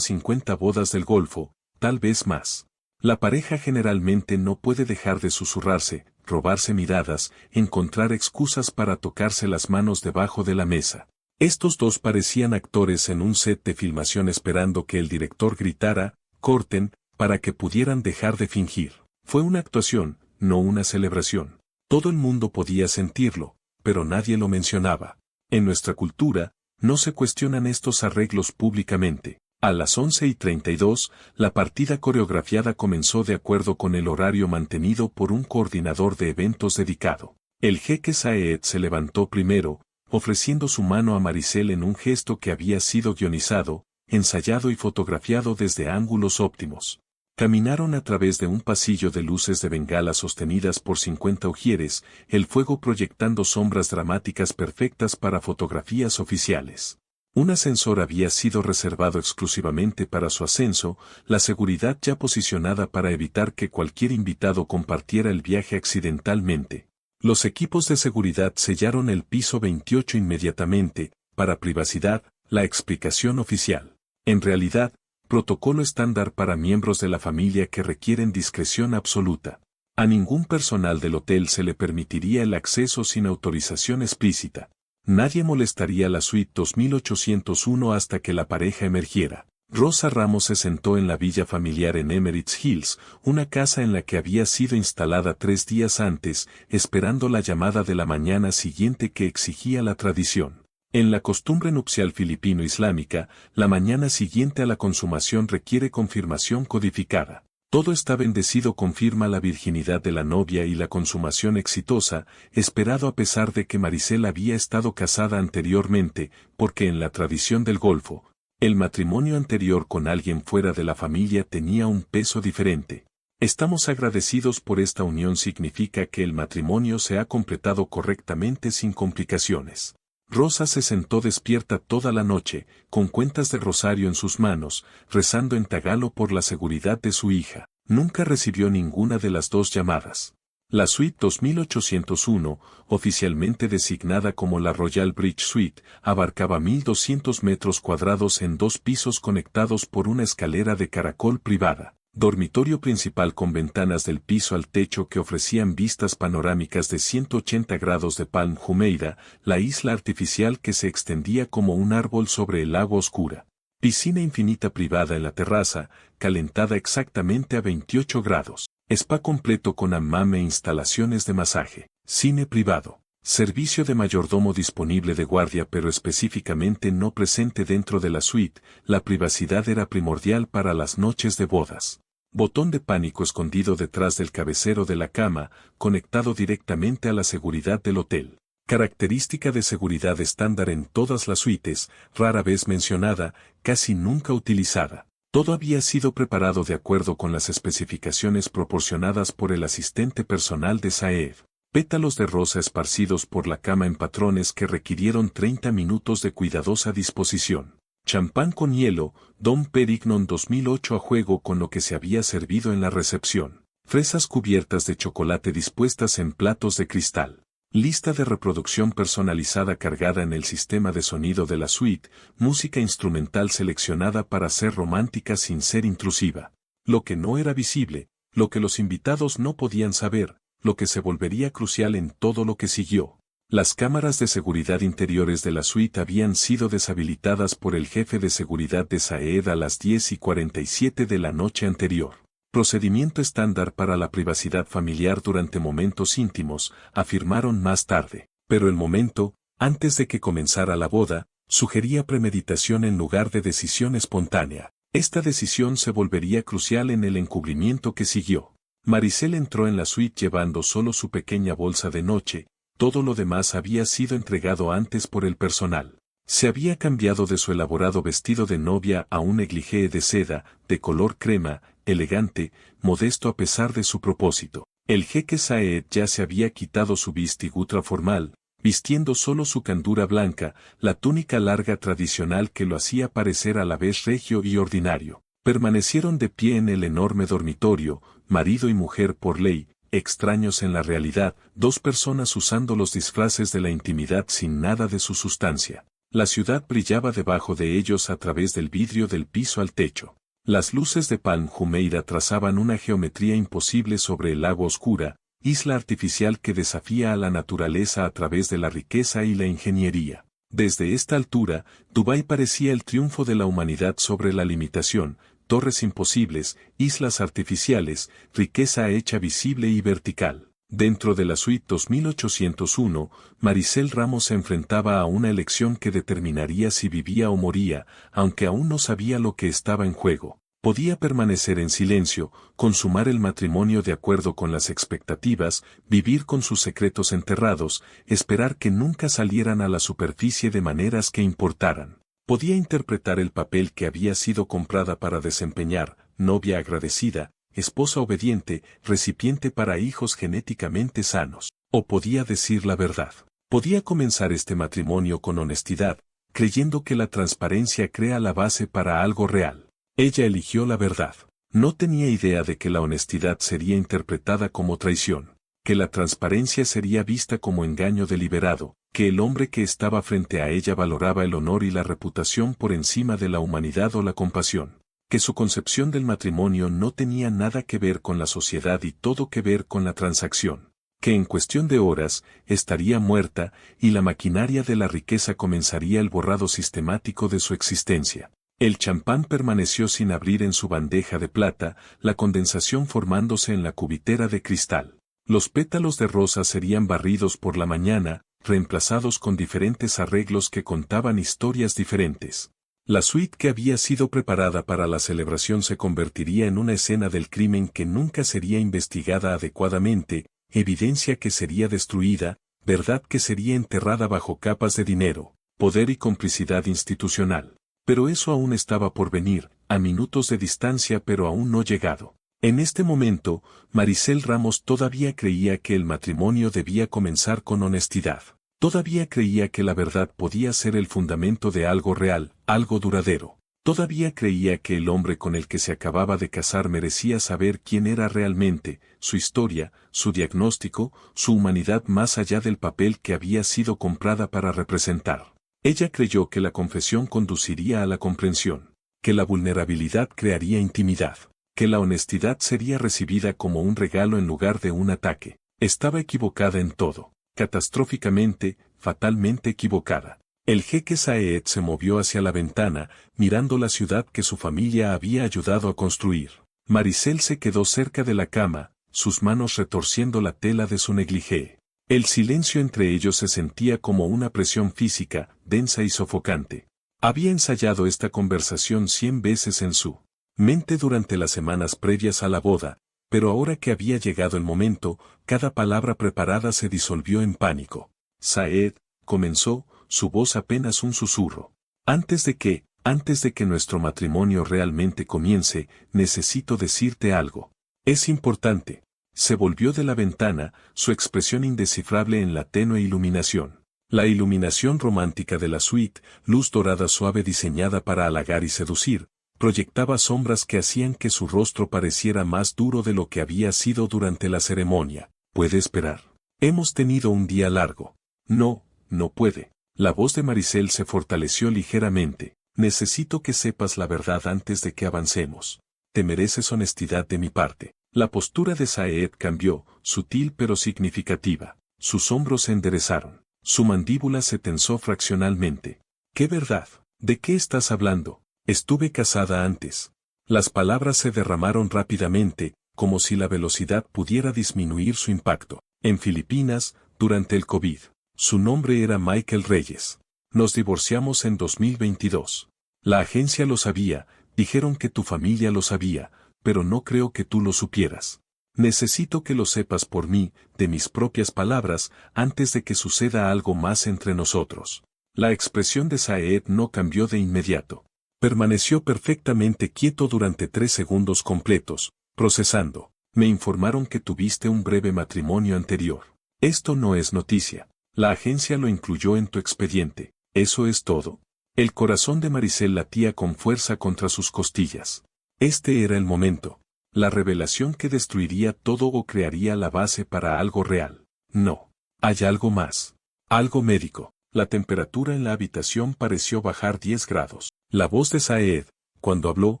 50 bodas del Golfo, tal vez más. La pareja generalmente no puede dejar de susurrarse, robarse miradas, encontrar excusas para tocarse las manos debajo de la mesa. Estos dos parecían actores en un set de filmación esperando que el director gritara, corten, para que pudieran dejar de fingir. Fue una actuación, no una celebración. Todo el mundo podía sentirlo, pero nadie lo mencionaba. En nuestra cultura, no se cuestionan estos arreglos públicamente. A las 11:32, la partida coreografiada comenzó de acuerdo con el horario mantenido por un coordinador de eventos dedicado. El jeque Saed se levantó primero, ofreciendo su mano a Maricel en un gesto que había sido guionizado, ensayado y fotografiado desde ángulos óptimos. Caminaron a través de un pasillo de luces de bengala sostenidas por 50 ujieres, el fuego proyectando sombras dramáticas perfectas para fotografías oficiales. Un ascensor había sido reservado exclusivamente para su ascenso, la seguridad ya posicionada para evitar que cualquier invitado compartiera el viaje accidentalmente. Los equipos de seguridad sellaron el piso 28 inmediatamente, para privacidad, la explicación oficial. En realidad, protocolo estándar para miembros de la familia que requieren discreción absoluta. A ningún personal del hotel se le permitiría el acceso sin autorización explícita. Nadie molestaría la suite 2801 hasta que la pareja emergiera. Rosa Ramos se sentó en la villa familiar en Emirates Hills, una casa en la que había sido instalada 3 días antes, esperando la llamada de la mañana siguiente que exigía la tradición. En la costumbre nupcial filipino-islámica, la mañana siguiente a la consumación requiere confirmación codificada. Todo está bendecido confirma la virginidad de la novia y la consumación exitosa, esperado a pesar de que Maricel había estado casada anteriormente, porque en la tradición del Golfo, el matrimonio anterior con alguien fuera de la familia tenía un peso diferente. Estamos agradecidos por esta unión significa que el matrimonio se ha completado correctamente sin complicaciones. Rosa se sentó despierta toda la noche, con cuentas de rosario en sus manos, rezando en tagalo por la seguridad de su hija. Nunca recibió ninguna de las 2 llamadas. La suite 2801, oficialmente designada como la Royal Bridge Suite, abarcaba 1.200 metros cuadrados en 2 pisos conectados por una escalera de caracol privada. Dormitorio principal con ventanas del piso al techo que ofrecían vistas panorámicas de 180 grados de Palm Jumeirah, la isla artificial que se extendía como un árbol sobre el agua oscura. Piscina infinita privada en la terraza, calentada exactamente a 28 grados. Spa completo con hammam e instalaciones de masaje. Cine privado. Servicio de mayordomo disponible de guardia pero específicamente no presente dentro de la suite, la privacidad era primordial para las noches de bodas. Botón de pánico escondido detrás del cabecero de la cama, conectado directamente a la seguridad del hotel. Característica de seguridad estándar en todas las suites, rara vez mencionada, casi nunca utilizada. Todo había sido preparado de acuerdo con las especificaciones proporcionadas por el asistente personal de Saeed. Pétalos de rosa esparcidos por la cama en patrones que requirieron 30 minutos de cuidadosa disposición. Champán con hielo, Dom Perignon 2008 a juego con lo que se había servido en la recepción. Fresas cubiertas de chocolate dispuestas en platos de cristal. Lista de reproducción personalizada cargada en el sistema de sonido de la suite, música instrumental seleccionada para ser romántica sin ser intrusiva. Lo que no era visible, lo que los invitados no podían saber, lo que se volvería crucial en todo lo que siguió. Las cámaras de seguridad interiores de la suite habían sido deshabilitadas por el jefe de seguridad de Saeed a las 10:47 de la noche anterior. Procedimiento estándar para la privacidad familiar durante momentos íntimos, afirmaron más tarde. Pero el momento, antes de que comenzara la boda, sugería premeditación en lugar de decisión espontánea. Esta decisión se volvería crucial en el encubrimiento que siguió. Maricel entró en la suite llevando solo su pequeña bolsa de noche, todo lo demás había sido entregado antes por el personal. Se había cambiado de su elaborado vestido de novia a un negligé de seda, de color crema, elegante, modesto a pesar de su propósito. El jeque Saeed ya se había quitado su vestigutra formal, vistiendo solo su candura blanca, la túnica larga tradicional que lo hacía parecer a la vez regio y ordinario. Permanecieron de pie en el enorme dormitorio, marido y mujer por ley, extraños en la realidad, 2 personas usando los disfraces de la intimidad sin nada de su sustancia. La ciudad brillaba debajo de ellos a través del vidrio del piso al techo. Las luces de Palm Jumeirah trazaban una geometría imposible sobre el agua oscura, isla artificial que desafía a la naturaleza a través de la riqueza y la ingeniería. Desde esta altura, Dubái parecía el triunfo de la humanidad sobre la limitación, torres imposibles, islas artificiales, riqueza hecha visible y vertical. Dentro de la suite 2801, Maricel Ramos se enfrentaba a una elección que determinaría si vivía o moría, aunque aún no sabía lo que estaba en juego. Podía permanecer en silencio, consumar el matrimonio de acuerdo con las expectativas, vivir con sus secretos enterrados, esperar que nunca salieran a la superficie de maneras que importaran. Podía interpretar el papel que había sido comprada para desempeñar, novia agradecida, esposa obediente, recipiente para hijos genéticamente sanos. O podía decir la verdad. Podía comenzar este matrimonio con honestidad, creyendo que la transparencia crea la base para algo real. Ella eligió la verdad. No tenía idea de que la honestidad sería interpretada como traición, que la transparencia sería vista como engaño deliberado, que el hombre que estaba frente a ella valoraba el honor y la reputación por encima de la humanidad o la compasión, que su concepción del matrimonio no tenía nada que ver con la sociedad y todo que ver con la transacción, que en cuestión de horas estaría muerta y la maquinaria de la riqueza comenzaría el borrado sistemático de su existencia. El champán permaneció sin abrir en su bandeja de plata, la condensación formándose en la cubitera de cristal. Los pétalos de rosa serían barridos por la mañana, reemplazados con diferentes arreglos que contaban historias diferentes. La suite que había sido preparada para la celebración se convertiría en una escena del crimen que nunca sería investigada adecuadamente, evidencia que sería destruida, verdad que sería enterrada bajo capas de dinero, poder y complicidad institucional. Pero eso aún estaba por venir, a minutos de distancia pero aún no llegado. En este momento, Maricel Ramos todavía creía que el matrimonio debía comenzar con honestidad. Todavía creía que la verdad podía ser el fundamento de algo real, algo duradero. Todavía creía que el hombre con el que se acababa de casar merecía saber quién era realmente, su historia, su diagnóstico, su humanidad más allá del papel que había sido comprada para representar. Ella creyó que la confesión conduciría a la comprensión, que la vulnerabilidad crearía intimidad, que la honestidad sería recibida como un regalo en lugar de un ataque. Estaba equivocada en todo, catastróficamente, fatalmente equivocada. El jeque Saeed se movió hacia la ventana, mirando la ciudad que su familia había ayudado a construir. Maricel se quedó cerca de la cama, sus manos retorciendo la tela de su negligé. El silencio entre ellos se sentía como una presión física, densa y sofocante. Había ensayado esta conversación 100 veces en su mente durante las semanas previas a la boda, pero ahora que había llegado el momento, cada palabra preparada se disolvió en pánico. Saed, comenzó, su voz apenas un susurro. Antes de que nuestro matrimonio realmente comience, necesito decirte algo. Es importante. Se volvió de la ventana, su expresión indescifrable en la tenue iluminación. La iluminación romántica de la suite, luz dorada suave diseñada para halagar y seducir, proyectaba sombras que hacían que su rostro pareciera más duro de lo que había sido durante la ceremonia. ¿Puede esperar? Hemos tenido un día largo. No, no puede. La voz de Maricel se fortaleció ligeramente. Necesito que sepas la verdad antes de que avancemos. Te mereces honestidad de mi parte. La postura de Saed cambió, sutil pero significativa. Sus hombros se enderezaron. Su mandíbula se tensó fraccionalmente. ¿Qué verdad? ¿De qué estás hablando? Estuve casada antes. Las palabras se derramaron rápidamente, como si la velocidad pudiera disminuir su impacto. En Filipinas, durante el COVID. Su nombre era Michael Reyes. Nos divorciamos en 2022. La agencia lo sabía, dijeron que tu familia lo sabía, pero no creo que tú lo supieras. Necesito que lo sepas por mí, de mis propias palabras, antes de que suceda algo más entre nosotros. La expresión de Saed no cambió de inmediato. Permaneció perfectamente quieto durante 3 segundos completos, procesando. Me informaron que tuviste un breve matrimonio anterior. Esto no es noticia. La agencia lo incluyó en tu expediente. ¿Eso es todo? El corazón de Maricel latía con fuerza contra sus costillas. Este era el momento. La revelación que destruiría todo o crearía la base para algo real. No. Hay algo más. Algo médico. La temperatura en la habitación pareció bajar 10 grados. La voz de Saed, cuando habló,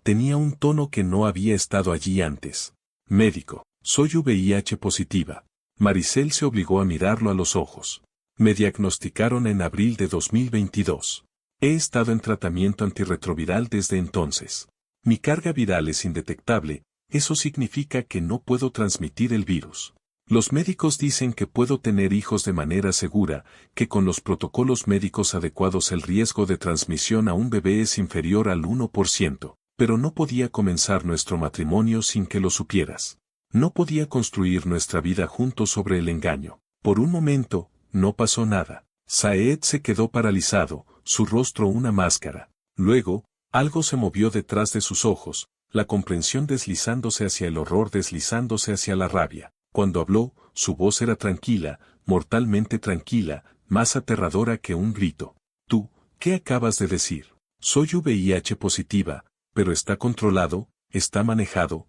tenía un tono que no había estado allí antes. Médico. Soy VIH positiva. Maricel se obligó a mirarlo a los ojos. Me diagnosticaron en abril de 2022. He estado en tratamiento antirretroviral desde entonces. Mi carga viral es indetectable, eso significa que no puedo transmitir el virus. Los médicos dicen que puedo tener hijos de manera segura, que con los protocolos médicos adecuados el riesgo de transmisión a un bebé es inferior al 1%. Pero no podía comenzar nuestro matrimonio sin que lo supieras. No podía construir nuestra vida juntos sobre el engaño. Por un momento, no pasó nada. Saeed se quedó paralizado, su rostro una máscara. Luego, algo se movió detrás de sus ojos, la comprensión deslizándose hacia el horror, deslizándose hacia la rabia. Cuando habló, su voz era tranquila, mortalmente tranquila, más aterradora que un grito. Tú, ¿qué acabas de decir? Soy VIH positiva, pero está controlado, está manejado.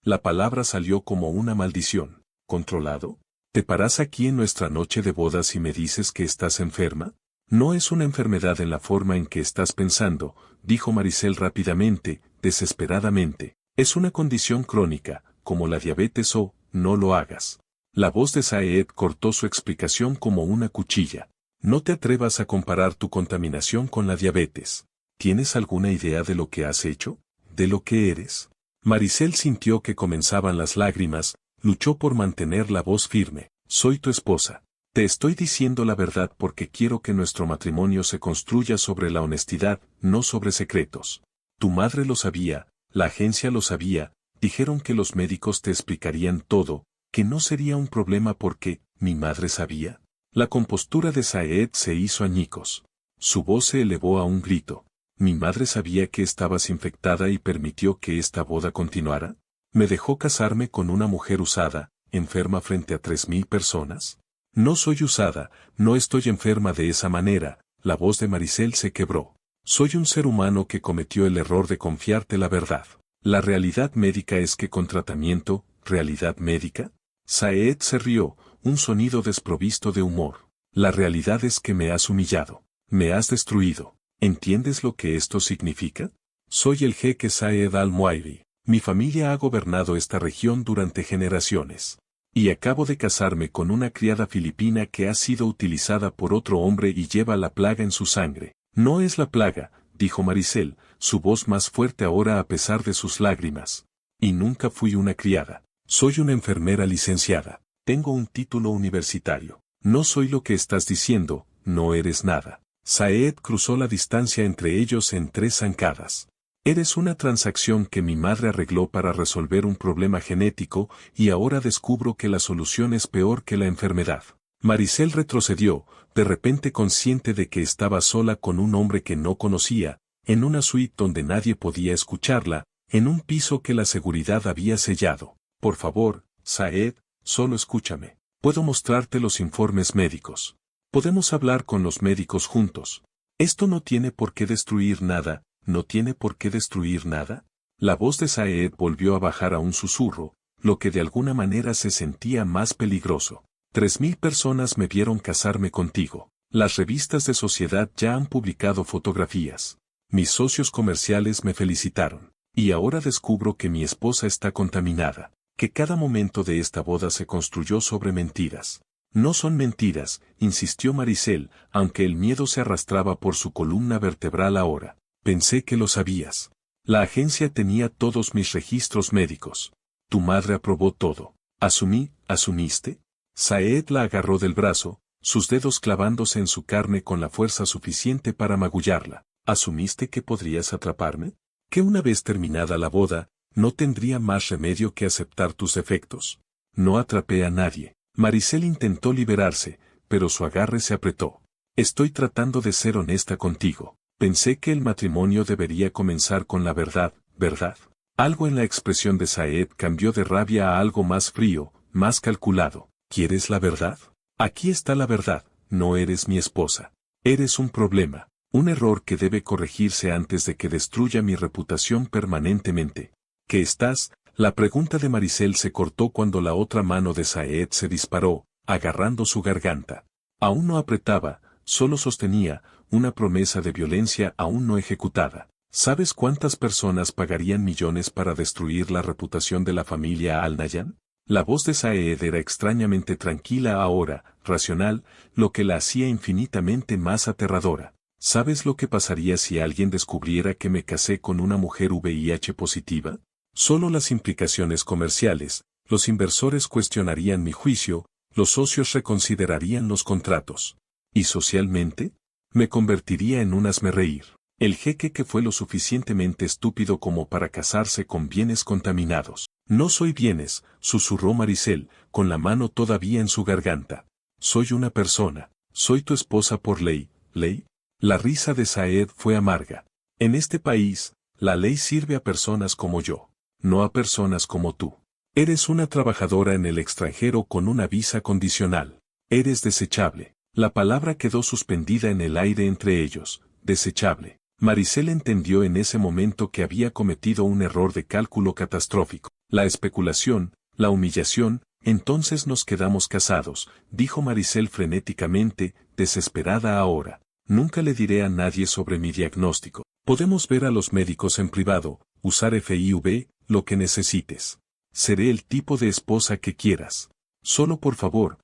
La palabra salió como una maldición. ¿Controlado? ¿Te paras aquí en nuestra noche de bodas y me dices que estás enferma? No es una enfermedad en la forma en que estás pensando, dijo Maricel rápidamente, desesperadamente. Es una condición crónica, como la diabetes o, no lo hagas. La voz de Saeed cortó su explicación como una cuchilla. No te atrevas a comparar tu contaminación con la diabetes. ¿Tienes alguna idea de lo que has hecho? ¿De lo que eres? Maricel sintió que comenzaban las lágrimas, luchó por mantener la voz firme. Soy tu esposa. Te estoy diciendo la verdad porque quiero que nuestro matrimonio se construya sobre la honestidad, no sobre secretos. Tu madre lo sabía, la agencia lo sabía, dijeron que los médicos te explicarían todo, que no sería un problema porque, ¿mi madre sabía? La compostura de Saeed se hizo añicos. Su voz se elevó a un grito. ¿Mi madre sabía que estabas infectada y permitió que esta boda continuara? ¿Me dejó casarme con una mujer usada, enferma frente a 3000 personas? No soy usada, no estoy enferma de esa manera, la voz de Maricel se quebró. Soy un ser humano que cometió el error de confiarte la verdad. La realidad médica es que con tratamiento, ¿realidad médica? Saeed se rió, un sonido desprovisto de humor. La realidad es que me has humillado. Me has destruido. ¿Entiendes lo que esto significa? Soy el jeque Saeed al-Muairi. Mi familia ha gobernado esta región durante generaciones. Y acabo de casarme con una criada filipina que ha sido utilizada por otro hombre y lleva la plaga en su sangre. No es la plaga, dijo Maricel, su voz más fuerte ahora a pesar de sus lágrimas. Y nunca fui una criada. Soy una enfermera licenciada. Tengo un título universitario. No soy lo que estás diciendo, no eres nada. Saeed cruzó la distancia entre ellos en 3 zancadas. Eres una transacción que mi madre arregló para resolver un problema genético y ahora descubro que la solución es peor que la enfermedad. Maricel retrocedió, de repente consciente de que estaba sola con un hombre que no conocía, en una suite donde nadie podía escucharla, en un piso que la seguridad había sellado. Por favor, Saeed, solo escúchame. Puedo mostrarte los informes médicos. Podemos hablar con los médicos juntos. Esto no tiene por qué destruir nada, no tiene por qué destruir nada. La voz de Saeed volvió a bajar a un susurro, lo que de alguna manera se sentía más peligroso. 3000 personas me vieron casarme contigo. Las revistas de sociedad ya han publicado fotografías. Mis socios comerciales me felicitaron. Y ahora descubro que mi esposa está contaminada, que cada momento de esta boda se construyó sobre mentiras. No son mentiras, insistió Maricel, aunque el miedo se arrastraba por su columna vertebral ahora. Pensé que lo sabías. La agencia tenía todos mis registros médicos. Tu madre aprobó todo. ¿Asumiste? Saeed la agarró del brazo, sus dedos clavándose en su carne con la fuerza suficiente para magullarla. ¿Asumiste que podrías atraparme? ¿Que una vez terminada la boda, no tendría más remedio que aceptar tus defectos? No atrapé a nadie. Maricel intentó liberarse, pero su agarre se apretó. Estoy tratando de ser honesta contigo. Pensé que el matrimonio debería comenzar con la verdad, ¿verdad? Algo en la expresión de Saeed cambió de rabia a algo más frío, más calculado. ¿Quieres la verdad? Aquí está la verdad, no eres mi esposa. Eres un problema, un error que debe corregirse antes de que destruya mi reputación permanentemente. ¿Qué estás? La pregunta de Maricel se cortó cuando la otra mano de Saeed se disparó, agarrando su garganta. Aún no apretaba, solo sostenía, una promesa de violencia aún no ejecutada. ¿Sabes cuántas personas pagarían millones para destruir la reputación de la familia Al-Nahyan? La voz de Saeed era extrañamente tranquila ahora, racional, lo que la hacía infinitamente más aterradora. ¿Sabes lo que pasaría si alguien descubriera que me casé con una mujer VIH positiva? Solo las implicaciones comerciales, los inversores cuestionarían mi juicio, los socios reconsiderarían los contratos. ¿Y socialmente? Me convertiría en un hazmerreír. El jeque que fue lo suficientemente estúpido como para casarse con bienes contaminados. No soy bienes, susurró Maricel, con la mano todavía en su garganta. Soy una persona. Soy tu esposa por ley. ¿Ley? La risa de Saed fue amarga. En este país, la ley sirve a personas como yo, no a personas como tú. Eres una trabajadora en el extranjero con una visa condicional. Eres desechable. La palabra quedó suspendida en el aire entre ellos. Desechable. Maricel entendió en ese momento que había cometido un error de cálculo catastrófico. La especulación, la humillación, entonces nos quedamos casados, dijo Maricel frenéticamente, desesperada ahora. Nunca le diré a nadie sobre mi diagnóstico. Podemos ver a los médicos en privado, usar FIV, lo que necesites. Seré el tipo de esposa que quieras. Solo por favor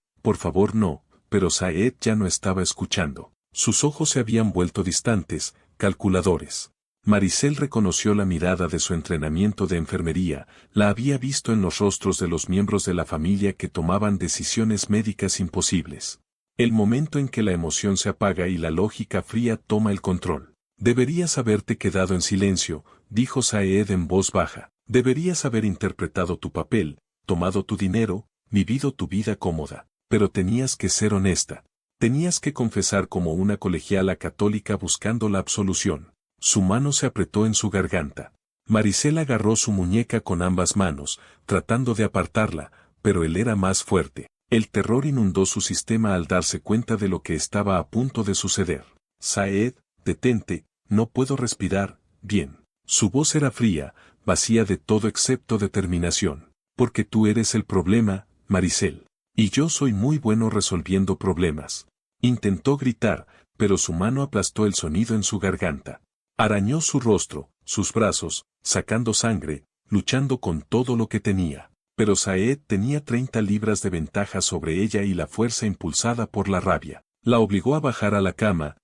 no, pero Saed ya no estaba escuchando. Sus ojos se habían vuelto distantes, calculadores. Maricel reconoció la mirada de su entrenamiento de enfermería, la había visto en los rostros de los miembros de la familia que tomaban decisiones médicas imposibles. El momento en que la emoción se apaga y la lógica fría toma el control. Deberías haberte quedado en silencio, dijo Saed en voz baja. Deberías haber interpretado tu papel, tomado tu dinero, vivido tu vida cómoda. Pero tenías que ser honesta. Tenías que confesar como una colegiala católica buscando la absolución. Su mano se apretó en su garganta. Maricel agarró su muñeca con ambas manos, tratando de apartarla, pero él era más fuerte. El terror inundó su sistema al darse cuenta de lo que estaba a punto de suceder. Saed, detente, no puedo respirar, bien. Su voz era fría, vacía de todo excepto determinación. Porque tú eres el problema, Maricel. Y yo soy muy bueno resolviendo problemas. Intentó gritar, pero su mano aplastó el sonido en su garganta. Arañó su rostro, sus brazos, sacando sangre, luchando con todo lo que tenía. Pero Saed tenía 30 libras de ventaja sobre ella y la fuerza impulsada por la rabia. La obligó a bajar a la cama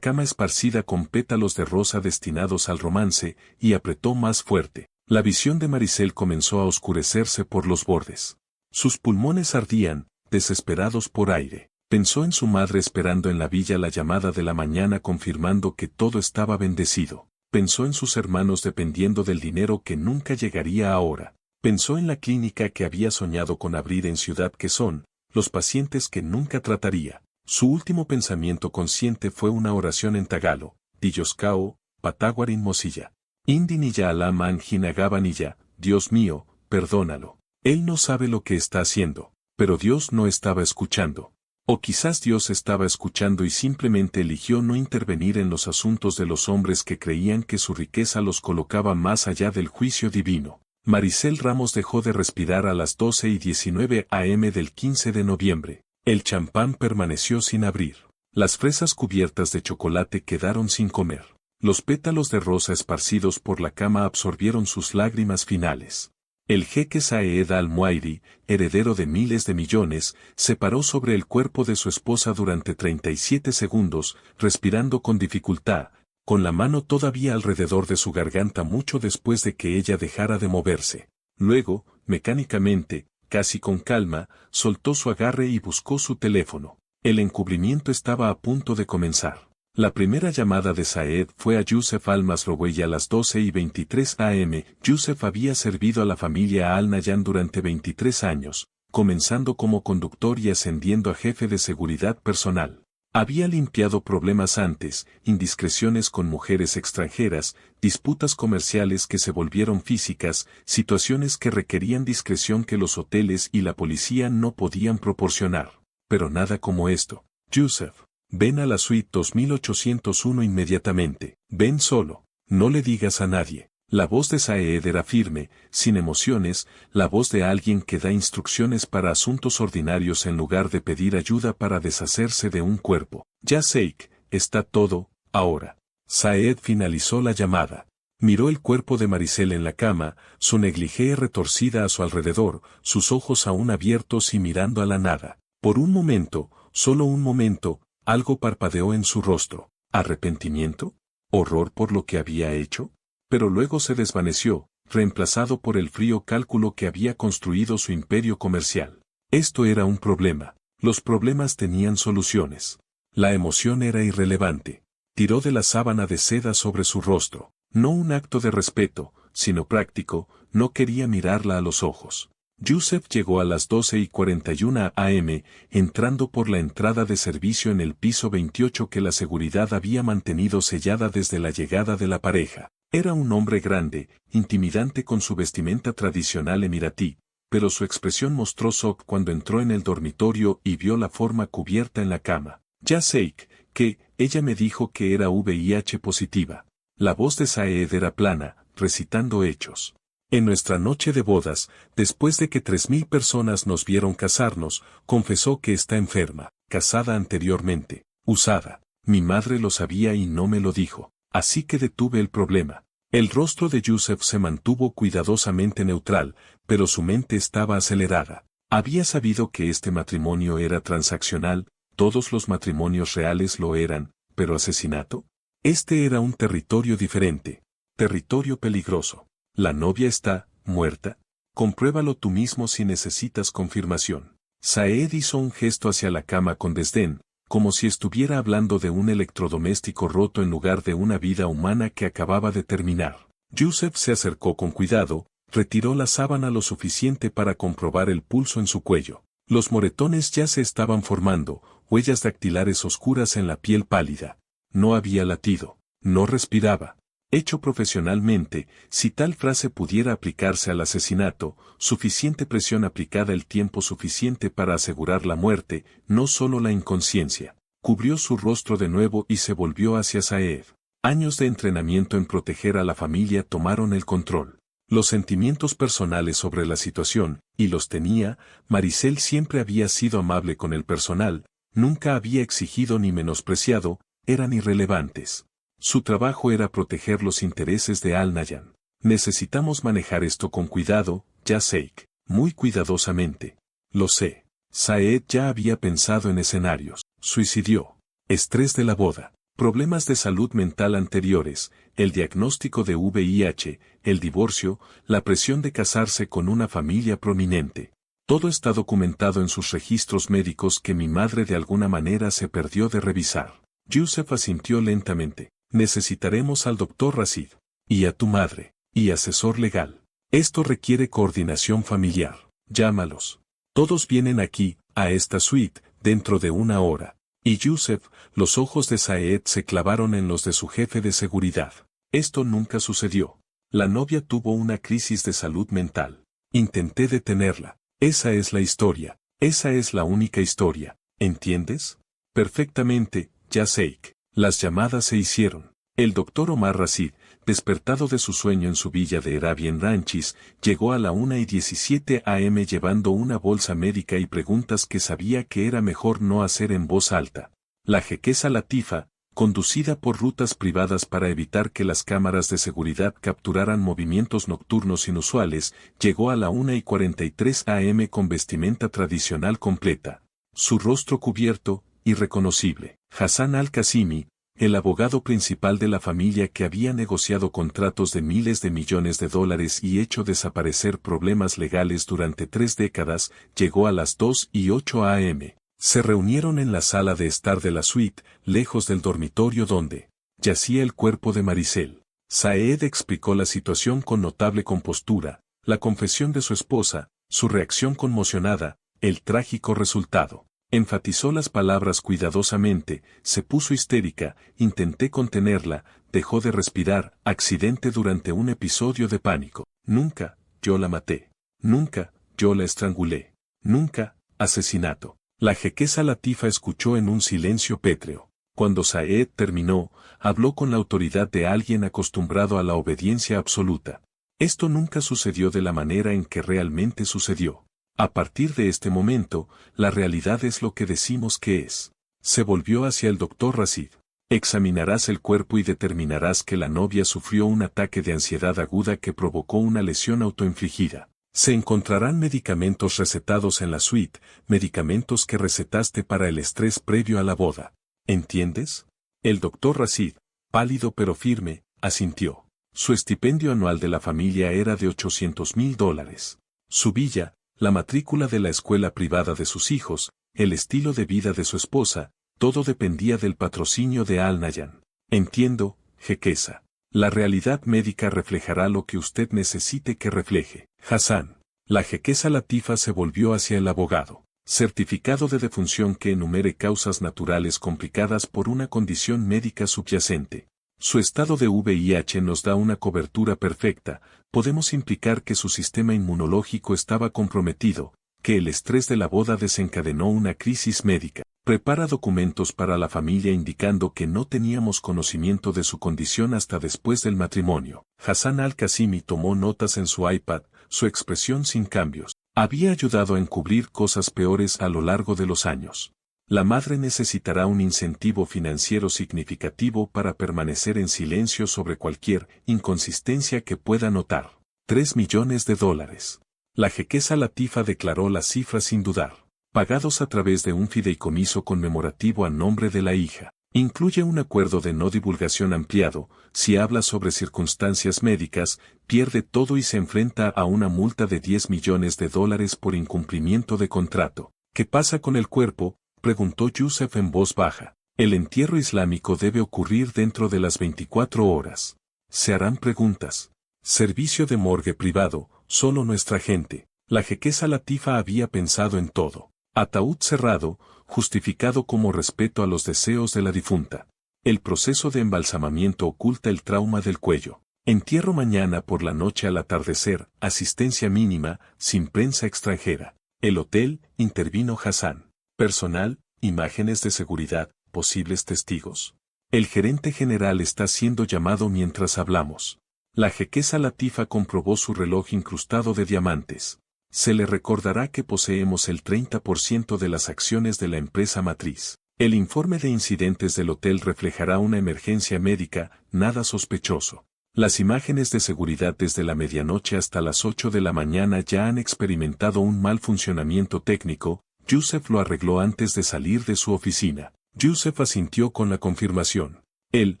esparcida con pétalos de rosa destinados al romance, y apretó más fuerte. La visión de Maricel comenzó a oscurecerse por los bordes. Sus pulmones ardían, desesperados por aire. Pensó en su madre esperando en la villa la llamada de la mañana confirmando que todo estaba bendecido. Pensó en sus hermanos dependiendo del dinero que nunca llegaría ahora. Pensó en la clínica que había soñado con abrir en Ciudad Quezón, los pacientes que nunca trataría. Su último pensamiento consciente fue una oración en tagalo, Diyoskao, Pataguarin Mosilla. Indiniya Alaman Hinagabanilla, Dios mío, perdónalo. Él no sabe lo que está haciendo, pero Dios no estaba escuchando. O quizás Dios estaba escuchando y simplemente eligió no intervenir en los asuntos de los hombres que creían que su riqueza los colocaba más allá del juicio divino. Maricel Ramos dejó de respirar a las 12:19 am del 15 de noviembre. El champán permaneció sin abrir. Las fresas cubiertas de chocolate quedaron sin comer. Los pétalos de rosa esparcidos por la cama absorbieron sus lágrimas finales. El jeque Saed al-Muairi, heredero de miles de millones, se paró sobre el cuerpo de su esposa durante 37 segundos, respirando con dificultad, con la mano todavía alrededor de su garganta mucho después de que ella dejara de moverse. Luego, mecánicamente, casi con calma, soltó su agarre y buscó su teléfono. El encubrimiento estaba a punto de comenzar. La primera llamada de Saed fue a Yusef al-Masrowey a las 12:23 am. Yusef había servido a la familia al-Nayan durante 23 años, comenzando como conductor y ascendiendo a jefe de seguridad personal. Había limpiado problemas antes, indiscreciones con mujeres extranjeras, disputas comerciales que se volvieron físicas, situaciones que requerían discreción que los hoteles y la policía no podían proporcionar. Pero nada como esto. Yusef. Ven a la suite 2801 inmediatamente. Ven solo. No le digas a nadie. La voz de Saed era firme, sin emociones, la voz de alguien que da instrucciones para asuntos ordinarios en lugar de pedir ayuda para deshacerse de un cuerpo. Ya Sheikh, está todo, ahora. Saed finalizó la llamada. Miró el cuerpo de Maricel en la cama, su negligé retorcida a su alrededor, sus ojos aún abiertos y mirando a la nada. Por un momento, solo un momento, algo parpadeó en su rostro. ¿Arrepentimiento? ¿Horror por lo que había hecho? Pero luego se desvaneció, reemplazado por el frío cálculo que había construido su imperio comercial. Esto era un problema. Los problemas tenían soluciones. La emoción era irrelevante. tiró de la sábana de seda sobre su rostro. No un acto de respeto, sino práctico, no quería mirarla a los ojos. Yusef llegó a las 12:41 am, entrando por la entrada de servicio en el piso 28 que la seguridad había mantenido sellada desde la llegada de la pareja. Era un hombre grande, intimidante con su vestimenta tradicional emiratí, pero su expresión mostró shock cuando entró en el dormitorio y vio la forma cubierta en la cama. Ya Sheikh, que, ella me dijo que era VIH positiva. La voz de Saed era plana, recitando hechos. En nuestra noche de bodas, después de que 3000 personas nos vieron casarnos, confesó que está enferma, casada anteriormente, usada. Mi madre lo sabía y no me lo dijo, así que detuve el problema. El rostro de Yusef se mantuvo cuidadosamente neutral, pero su mente estaba acelerada. Había sabido que este matrimonio era transaccional, todos los matrimonios reales lo eran, pero asesinato. Este era un territorio diferente, territorio peligroso. La novia está muerta. Compruébalo tú mismo si necesitas confirmación. Saed hizo un gesto hacia la cama con desdén, como si estuviera hablando de un electrodoméstico roto en lugar de una vida humana que acababa de terminar. Yusef se acercó con cuidado, retiró la sábana lo suficiente para comprobar el pulso en su cuello. Los moretones ya se estaban formando, huellas dactilares oscuras en la piel pálida. No había latido, no respiraba. Hecho profesionalmente, si tal frase pudiera aplicarse al asesinato, suficiente presión aplicada el tiempo suficiente para asegurar la muerte, no solo la inconsciencia. Cubrió su rostro de nuevo y se volvió hacia Saed. Años de entrenamiento en proteger a la familia tomaron el control. Los sentimientos personales sobre la situación, y los tenía, Maricel siempre había sido amable con el personal, nunca había exigido ni menospreciado, eran irrelevantes. Su trabajo era proteger los intereses de Al-Nahyan. Necesitamos manejar esto con cuidado, ya Sheikh, muy cuidadosamente. Lo sé. Saed ya había pensado en escenarios. Suicidio. Estrés de la boda. Problemas de salud mental anteriores, el diagnóstico de VIH, el divorcio, la presión de casarse con una familia prominente. Todo está documentado en sus registros médicos que mi madre de alguna manera se perdió de revisar. Yusef asintió lentamente. Necesitaremos al doctor Rashid, y a tu madre, y asesor legal. Esto requiere coordinación familiar. Llámalos. Todos vienen aquí, a esta suite, dentro de una hora. Y Yusef, los ojos de Saed se clavaron en los de su jefe de seguridad. Esto nunca sucedió. La novia tuvo una crisis de salud mental. Intenté detenerla. Esa es la historia. Esa es la única historia. ¿Entiendes? Perfectamente, ya Sheikh. Las llamadas se hicieron. El doctor Omar Rashid, despertado de su sueño en su villa de Arabian Ranches, llegó a la 1:17 am llevando una bolsa médica y preguntas que sabía que era mejor no hacer en voz alta. La jequesa Latifa, conducida por rutas privadas para evitar que las cámaras de seguridad capturaran movimientos nocturnos inusuales, llegó a la 1:43 am con vestimenta tradicional completa. Su rostro cubierto, irreconocible. Hassan al-Qasimi, el abogado principal de la familia que había negociado contratos de miles de millones de dólares y hecho desaparecer problemas legales durante 3 décadas, llegó a las 2:08 am. Se reunieron en la sala de estar de la suite, lejos del dormitorio donde yacía el cuerpo de Maricel. Saed explicó la situación con notable compostura, la confesión de su esposa, su reacción conmocionada, el trágico resultado. Enfatizó las palabras cuidadosamente, se puso histérica, intenté contenerla, dejó de respirar, accidente durante un episodio de pánico. Nunca, yo la maté. Nunca, yo la estrangulé. Nunca, asesinato. La jequesa Latifa escuchó en un silencio pétreo. Cuando Saed terminó, habló con la autoridad de alguien acostumbrado a la obediencia absoluta. Esto nunca sucedió de la manera en que realmente sucedió. A partir de este momento, la realidad es lo que decimos que es. Se volvió hacia el doctor Rashid. Examinarás el cuerpo y determinarás que la novia sufrió un ataque de ansiedad aguda que provocó una lesión autoinfligida. Se encontrarán medicamentos recetados en la suite, medicamentos que recetaste para el estrés previo a la boda. ¿Entiendes? El doctor Rashid, pálido pero firme, asintió. Su estipendio anual de la familia era de $800,000. Su villa, la matrícula de la escuela privada de sus hijos, el estilo de vida de su esposa, todo dependía del patrocinio de Al-Nahyan. Entiendo, jequesa. La realidad médica reflejará lo que usted necesite que refleje. Hassan. La jequesa Latifa se volvió hacia el abogado. Certificado de defunción que enumere causas naturales complicadas por una condición médica subyacente. Su estado de VIH nos da una cobertura perfecta, podemos implicar que su sistema inmunológico estaba comprometido, que el estrés de la boda desencadenó una crisis médica. Prepara documentos para la familia indicando que no teníamos conocimiento de su condición hasta después del matrimonio. Hassan al-Qasimi tomó notas en su iPad, su expresión sin cambios. Había ayudado a encubrir cosas peores a lo largo de los años. La madre necesitará un incentivo financiero significativo para permanecer en silencio sobre cualquier inconsistencia que pueda notar. $3 millones. La jequesa Latifa declaró la cifra sin dudar. Pagados a través de un fideicomiso conmemorativo a nombre de la hija. Incluye un acuerdo de no divulgación ampliado, si habla sobre circunstancias médicas, pierde todo y se enfrenta a una multa de $10 millones por incumplimiento de contrato. ¿Qué pasa con el cuerpo?, preguntó Yusef en voz baja. El entierro islámico debe ocurrir dentro de las 24 horas. Se harán preguntas. Servicio de morgue privado, solo nuestra gente. La jequesa Latifa había pensado en todo. Ataúd cerrado, justificado como respeto a los deseos de la difunta. El proceso de embalsamamiento oculta el trauma del cuello. Entierro mañana por la noche al atardecer, asistencia mínima, sin prensa extranjera. El hotel, intervino Hassan. Personal, imágenes de seguridad, posibles testigos. El gerente general está siendo llamado mientras hablamos. La jequesa Latifa comprobó su reloj incrustado de diamantes. Se le recordará que poseemos el 30% de las acciones de la empresa matriz. El informe de incidentes del hotel reflejará una emergencia médica, nada sospechoso. Las imágenes de seguridad desde la medianoche hasta las 8 de la mañana ya han experimentado un mal funcionamiento técnico. Yusef lo arregló antes de salir de su oficina. Yusef asintió con la confirmación. El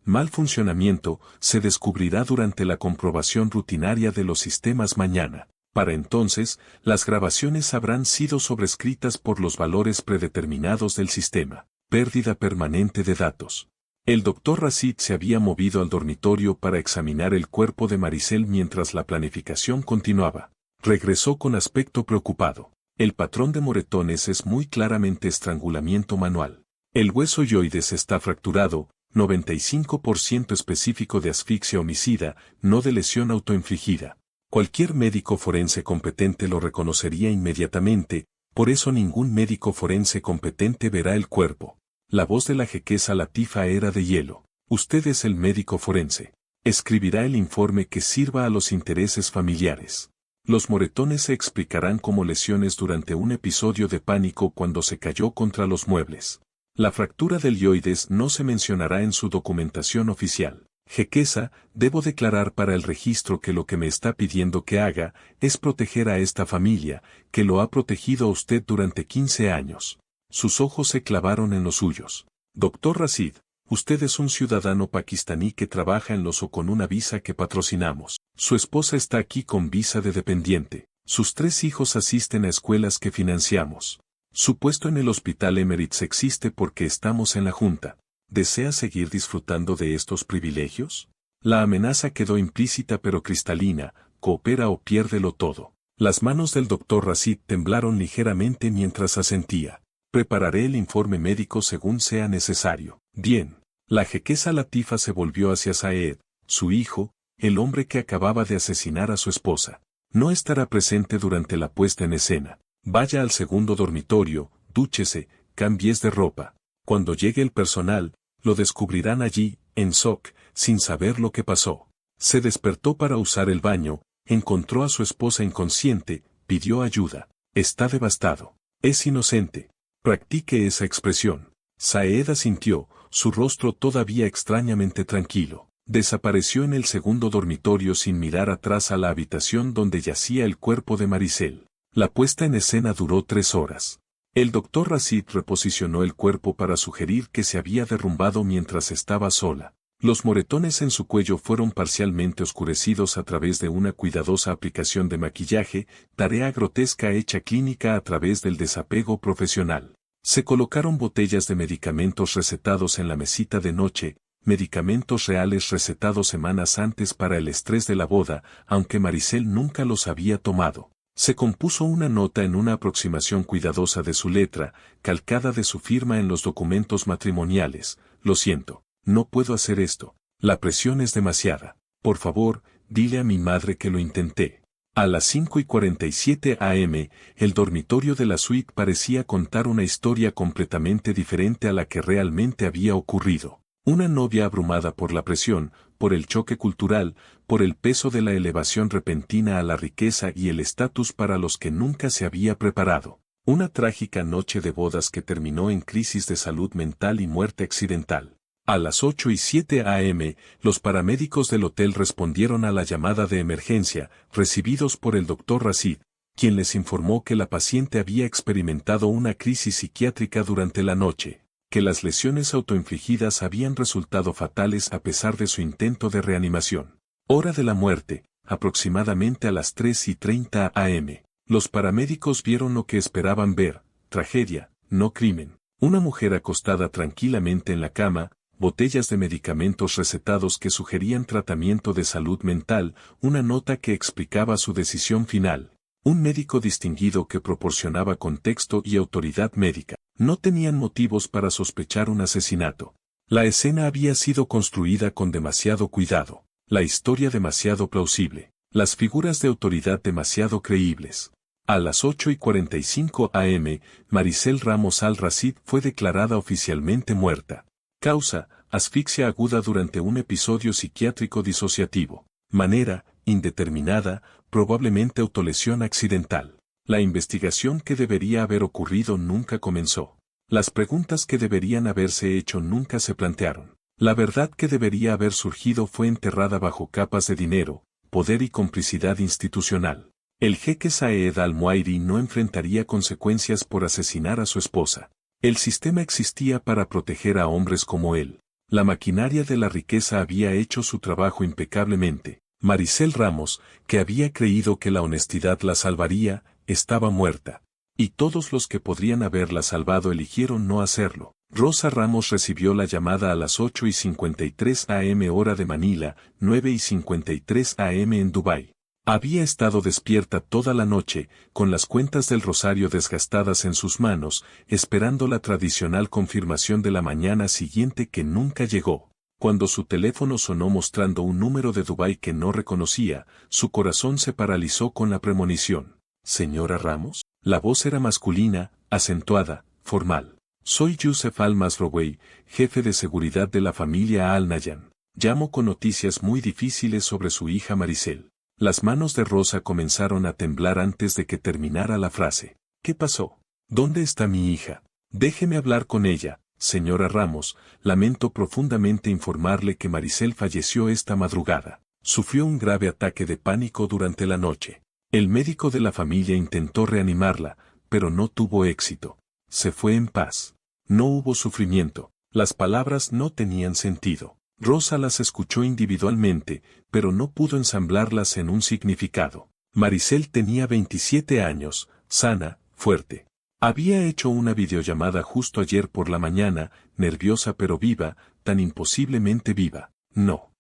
mal funcionamiento se descubrirá durante la comprobación rutinaria de los sistemas mañana. Para entonces, las grabaciones habrán sido sobrescritas por los valores predeterminados del sistema. Pérdida permanente de datos. El doctor Rashid se había movido al dormitorio para examinar el cuerpo de Maricel mientras la planificación continuaba. Regresó con aspecto preocupado. El patrón de moretones es muy claramente estrangulamiento manual. El hueso yoides está fracturado, 95% específico de asfixia homicida, no de lesión autoinfligida. Cualquier médico forense competente lo reconocería inmediatamente, por eso ningún médico forense competente verá el cuerpo. La voz de la jequesa Latifa era de hielo. Usted es el médico forense. Escribirá el informe que sirva a los intereses familiares. Los moretones se explicarán como lesiones durante un episodio de pánico cuando se cayó contra los muebles. La fractura del yoides no se mencionará en su documentación oficial. Jequesa, debo declarar para el registro que lo que me está pidiendo que haga es proteger a esta familia, que lo ha protegido a usted durante 15 años. Sus ojos se clavaron en los suyos. Doctor Rashid, usted es un ciudadano pakistaní que trabaja en los o con una visa que patrocinamos. Su esposa está aquí con visa de dependiente. Sus 3 hijos asisten a escuelas que financiamos. Su puesto en el hospital Emirates existe porque estamos en la junta. ¿Desea seguir disfrutando de estos privilegios? La amenaza quedó implícita pero cristalina, coopera o piérdelo todo. Las manos del doctor Rashid temblaron ligeramente mientras asentía. Prepararé el informe médico según sea necesario. Bien. La jequesa Latifa se volvió hacia Saed, su hijo, el hombre que acababa de asesinar a su esposa. No estará presente durante la puesta en escena. Vaya al segundo dormitorio, dúchese, cambies de ropa. Cuando llegue el personal, lo descubrirán allí, en shock, sin saber lo que pasó. Se despertó para usar el baño, encontró a su esposa inconsciente, pidió ayuda. Está devastado. Es inocente. Practique esa expresión. Saed asintió, su rostro todavía extrañamente tranquilo. Desapareció en el segundo dormitorio sin mirar atrás a la habitación donde yacía el cuerpo de Maricel. La puesta en escena duró 3 horas. El doctor Rashid reposicionó el cuerpo para sugerir que se había derrumbado mientras estaba sola. Los moretones en su cuello fueron parcialmente oscurecidos a través de una cuidadosa aplicación de maquillaje, tarea grotesca hecha clínica a través del desapego profesional. Se colocaron botellas de medicamentos recetados en la mesita de noche, medicamentos reales recetados semanas antes para el estrés de la boda, aunque Maricel nunca los había tomado. Se compuso una nota en una aproximación cuidadosa de su letra, calcada de su firma en los documentos matrimoniales. Lo siento, no puedo hacer esto. La presión es demasiada. Por favor, dile a mi madre que lo intenté. A las 5:47 am, el dormitorio de la suite parecía contar una historia completamente diferente a la que realmente había ocurrido. Una novia abrumada por la presión, por el choque cultural, por el peso de la elevación repentina a la riqueza y el estatus para los que nunca se había preparado. Una trágica noche de bodas que terminó en crisis de salud mental y muerte accidental. A las 8:07 am, los paramédicos del hotel respondieron a la llamada de emergencia, recibidos por el Dr. Rashid, quien les informó que la paciente había experimentado una crisis psiquiátrica durante la noche, que las lesiones autoinfligidas habían resultado fatales a pesar de su intento de reanimación. Hora de la muerte, aproximadamente a las 3:30 am. Los paramédicos vieron lo que esperaban ver: tragedia, no crimen. Una mujer acostada tranquilamente en la cama, botellas de medicamentos recetados que sugerían tratamiento de salud mental, una nota que explicaba su decisión final. Un médico distinguido que proporcionaba contexto y autoridad médica. No tenían motivos para sospechar un asesinato. La escena había sido construida con demasiado cuidado, la historia demasiado plausible, las figuras de autoridad demasiado creíbles. A las 8:45 am, Maricel Ramos Al-Rashid fue declarada oficialmente muerta. Causa: asfixia aguda durante un episodio psiquiátrico disociativo. Manera: indeterminada, probablemente autolesión accidental. La investigación que debería haber ocurrido nunca comenzó. Las preguntas que deberían haberse hecho nunca se plantearon. La verdad que debería haber surgido fue enterrada bajo capas de dinero, poder y complicidad institucional. El jeque Saed al-Muairi no enfrentaría consecuencias por asesinar a su esposa. El sistema existía para proteger a hombres como él. La maquinaria de la riqueza había hecho su trabajo impecablemente. Maricel Ramos, que había creído que la honestidad la salvaría, estaba muerta. Y todos los que podrían haberla salvado eligieron no hacerlo. Rosa Ramos recibió la llamada a las 8:53 am hora de Manila, 9:53 am en Dubái. Había estado despierta toda la noche, con las cuentas del rosario desgastadas en sus manos, esperando la tradicional confirmación de la mañana siguiente que nunca llegó. Cuando su teléfono sonó mostrando un número de Dubái que no reconocía, su corazón se paralizó con la premonición. ¿Señora Ramos? La voz era masculina, acentuada, formal. Soy Yusef Al-Masrowey, jefe de seguridad de la familia Al-Nayan. Llamo con noticias muy difíciles sobre su hija Maricel. Las manos de Rosa comenzaron a temblar antes de que terminara la frase. ¿Qué pasó? ¿Dónde está mi hija? Déjeme hablar con ella, señora Ramos. Lamento profundamente informarle que Maricel falleció esta madrugada. Sufrió un grave ataque de pánico durante la noche. El médico de la familia intentó reanimarla, pero no tuvo éxito. Se fue en paz. No hubo sufrimiento. Las palabras no tenían sentido. Rosa las escuchó individualmente, pero no pudo ensamblarlas en un significado. Maricel tenía 27 años, sana, fuerte. Había hecho una videollamada justo ayer por la mañana, nerviosa pero viva, tan imposiblemente viva. No,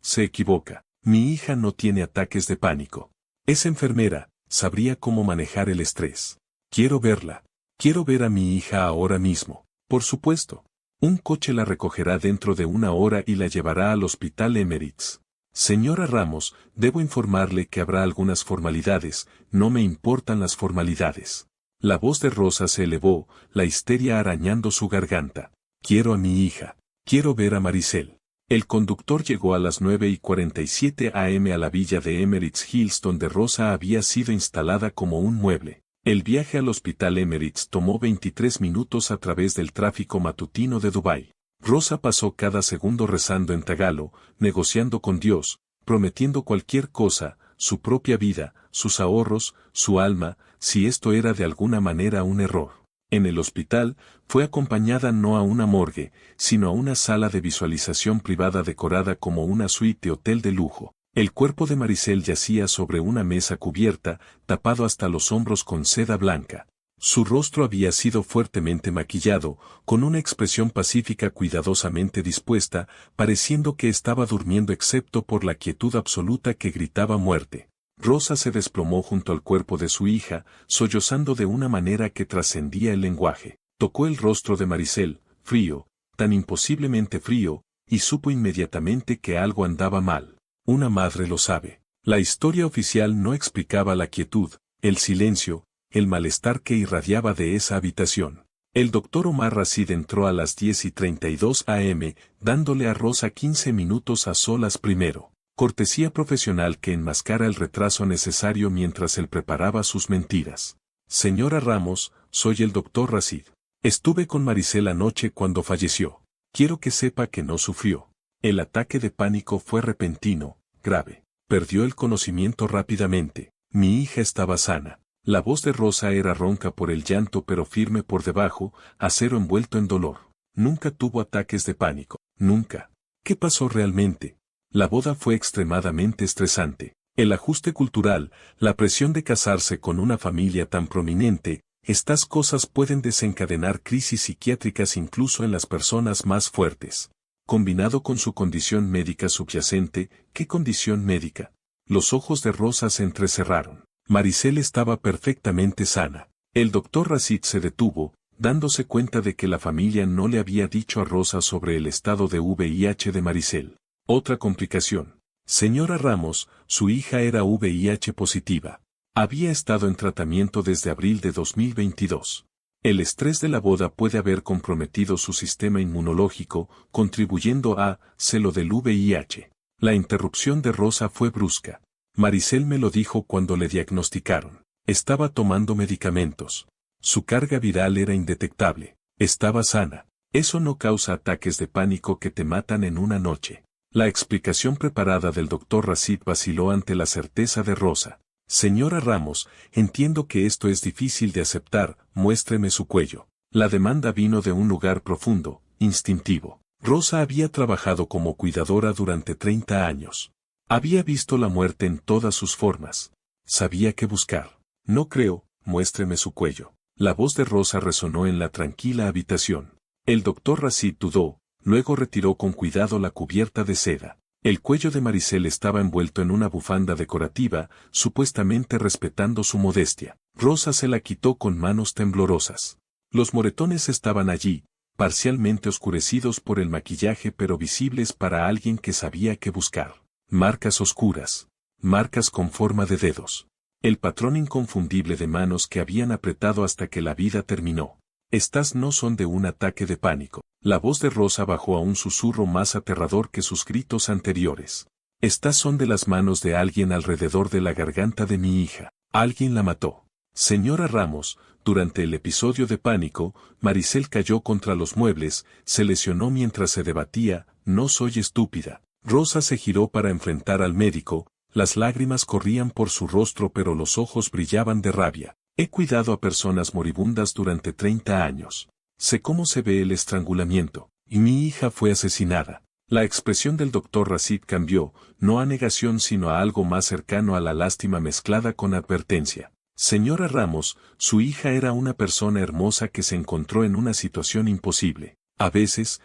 se equivoca. Mi hija no tiene ataques de pánico. Es enfermera, sabría cómo manejar el estrés. Quiero verla. Quiero ver a mi hija ahora mismo. Por supuesto. Un coche la recogerá dentro de una hora y la llevará al Hospital Emirates. Señora Ramos, debo informarle que habrá algunas formalidades, no me importan las formalidades. La voz de Rosa se elevó, la histeria arañando su garganta. Quiero a mi hija. Quiero ver a Maricel. El conductor llegó a las 9:47 am a la villa de Emirates Hills donde Rosa había sido instalada como un mueble. El viaje al Hospital Emirates tomó 23 minutos a través del tráfico matutino de Dubái. Rosa pasó cada segundo rezando en tagalo, negociando con Dios, prometiendo cualquier cosa, su propia vida, sus ahorros, su alma, si esto era de alguna manera un error. En el hospital, fue acompañada no a una morgue, sino a una sala de visualización privada decorada como una suite de hotel de lujo. El cuerpo de Maricel yacía sobre una mesa cubierta, tapado hasta los hombros con seda blanca. Su rostro había sido fuertemente maquillado, con una expresión pacífica cuidadosamente dispuesta, pareciendo que estaba durmiendo excepto por la quietud absoluta que gritaba muerte. Rosa se desplomó junto al cuerpo de su hija, sollozando de una manera que trascendía el lenguaje. Tocó el rostro de Maricel, frío, tan imposiblemente frío, y supo inmediatamente que algo andaba mal. Una madre lo sabe. La historia oficial no explicaba la quietud, el silencio, el malestar que irradiaba de esa habitación. El doctor Omar Rashid entró a las 10:32 am, dándole a Rosa 15 minutos a solas primero. Cortesía profesional que enmascara el retraso necesario mientras él preparaba sus mentiras. Señora Ramos, soy el doctor Rashid. Estuve con Maricel anoche cuando falleció. Quiero que sepa que no sufrió. El ataque de pánico fue repentino, grave. Perdió el conocimiento rápidamente. Mi hija estaba sana. La voz de Rosa era ronca por el llanto pero firme por debajo, acero envuelto en dolor. Nunca tuvo ataques de pánico. Nunca. ¿Qué pasó realmente? La boda fue extremadamente estresante. El ajuste cultural, la presión de casarse con una familia tan prominente, estas cosas pueden desencadenar crisis psiquiátricas incluso en las personas más fuertes. Combinado con su condición médica subyacente, ¿qué condición médica? Los ojos de Rosa se entrecerraron. Maricel estaba perfectamente sana. El doctor Rashid se detuvo, dándose cuenta de que la familia no le había dicho a Rosa sobre el estado de VIH de Maricel. Otra complicación. Señora Ramos, su hija era VIH positiva. Había estado en tratamiento desde abril de 2022. El estrés de la boda puede haber comprometido su sistema inmunológico, contribuyendo a lo del VIH. La interrupción de Rosa fue brusca. Maricel me lo dijo cuando le diagnosticaron. Estaba tomando medicamentos. Su carga viral era indetectable. Estaba sana. Eso no causa ataques de pánico que te matan en una noche. La explicación preparada del doctor Rashid vaciló ante la certeza de Rosa. Señora Ramos, entiendo que esto es difícil de aceptar, muéstreme su cuello. La demanda vino de un lugar profundo, instintivo. Rosa había trabajado como cuidadora durante 30 años. Había visto la muerte en todas sus formas. Sabía qué buscar. No creo, muéstreme su cuello. La voz de Rosa resonó en la tranquila habitación. El doctor Rashid dudó, luego retiró con cuidado la cubierta de seda. El cuello de Maricel estaba envuelto en una bufanda decorativa, supuestamente respetando su modestia. Rosa se la quitó con manos temblorosas. Los moretones estaban allí, parcialmente oscurecidos por el maquillaje pero visibles para alguien que sabía qué buscar. Marcas oscuras. Marcas con forma de dedos. El patrón inconfundible de manos que habían apretado hasta que la vida terminó. Estas no son de un ataque de pánico. La voz de Rosa bajó a un susurro más aterrador que sus gritos anteriores. Estas son de las manos de alguien alrededor de la garganta de mi hija. Alguien la mató. Señora Ramos, durante el episodio de pánico, Maricel cayó contra los muebles, se lesionó mientras se debatía, no soy estúpida. Rosa se giró para enfrentar al médico, las lágrimas corrían por su rostro pero los ojos brillaban de rabia. He cuidado a personas moribundas durante 30 años. Sé cómo se ve el estrangulamiento, y mi hija fue asesinada. La expresión del doctor Rashid cambió, no a negación sino a algo más cercano a la lástima mezclada con advertencia. Señora Ramos, su hija era una persona hermosa que se encontró en una situación imposible. A veces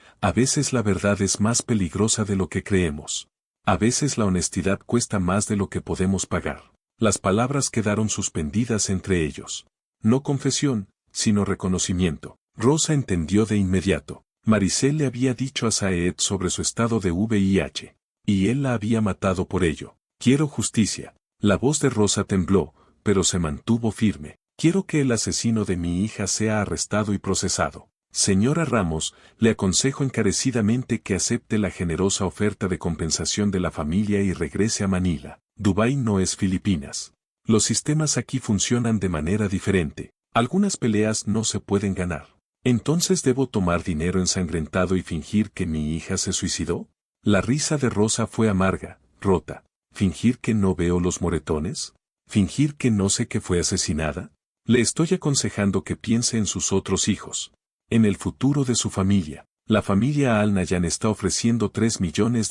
la verdad es más peligrosa de lo que creemos. A veces la honestidad cuesta más de lo que podemos pagar. Las palabras quedaron suspendidas entre ellos. No confesión, sino reconocimiento. Rosa entendió de inmediato. Maricel le había dicho a Saed sobre su estado de VIH. Y él la había matado por ello. Quiero justicia. La voz de Rosa tembló, pero se mantuvo firme. Quiero que el asesino de mi hija sea arrestado y procesado. Señora Ramos, le aconsejo encarecidamente que acepte la generosa oferta de compensación de la familia y regrese a Manila. Dubái no es Filipinas. Los sistemas aquí funcionan de manera diferente. Algunas peleas no se pueden ganar. ¿Entonces debo tomar dinero ensangrentado y fingir que mi hija se suicidó? La risa de Rosa fue amarga, rota. ¿Fingir que no veo los moretones? ¿Fingir que no sé que fue asesinada? Le estoy aconsejando que piense en sus otros hijos. En el futuro de su familia. La familia Al-Nayan está ofreciendo $3 millones.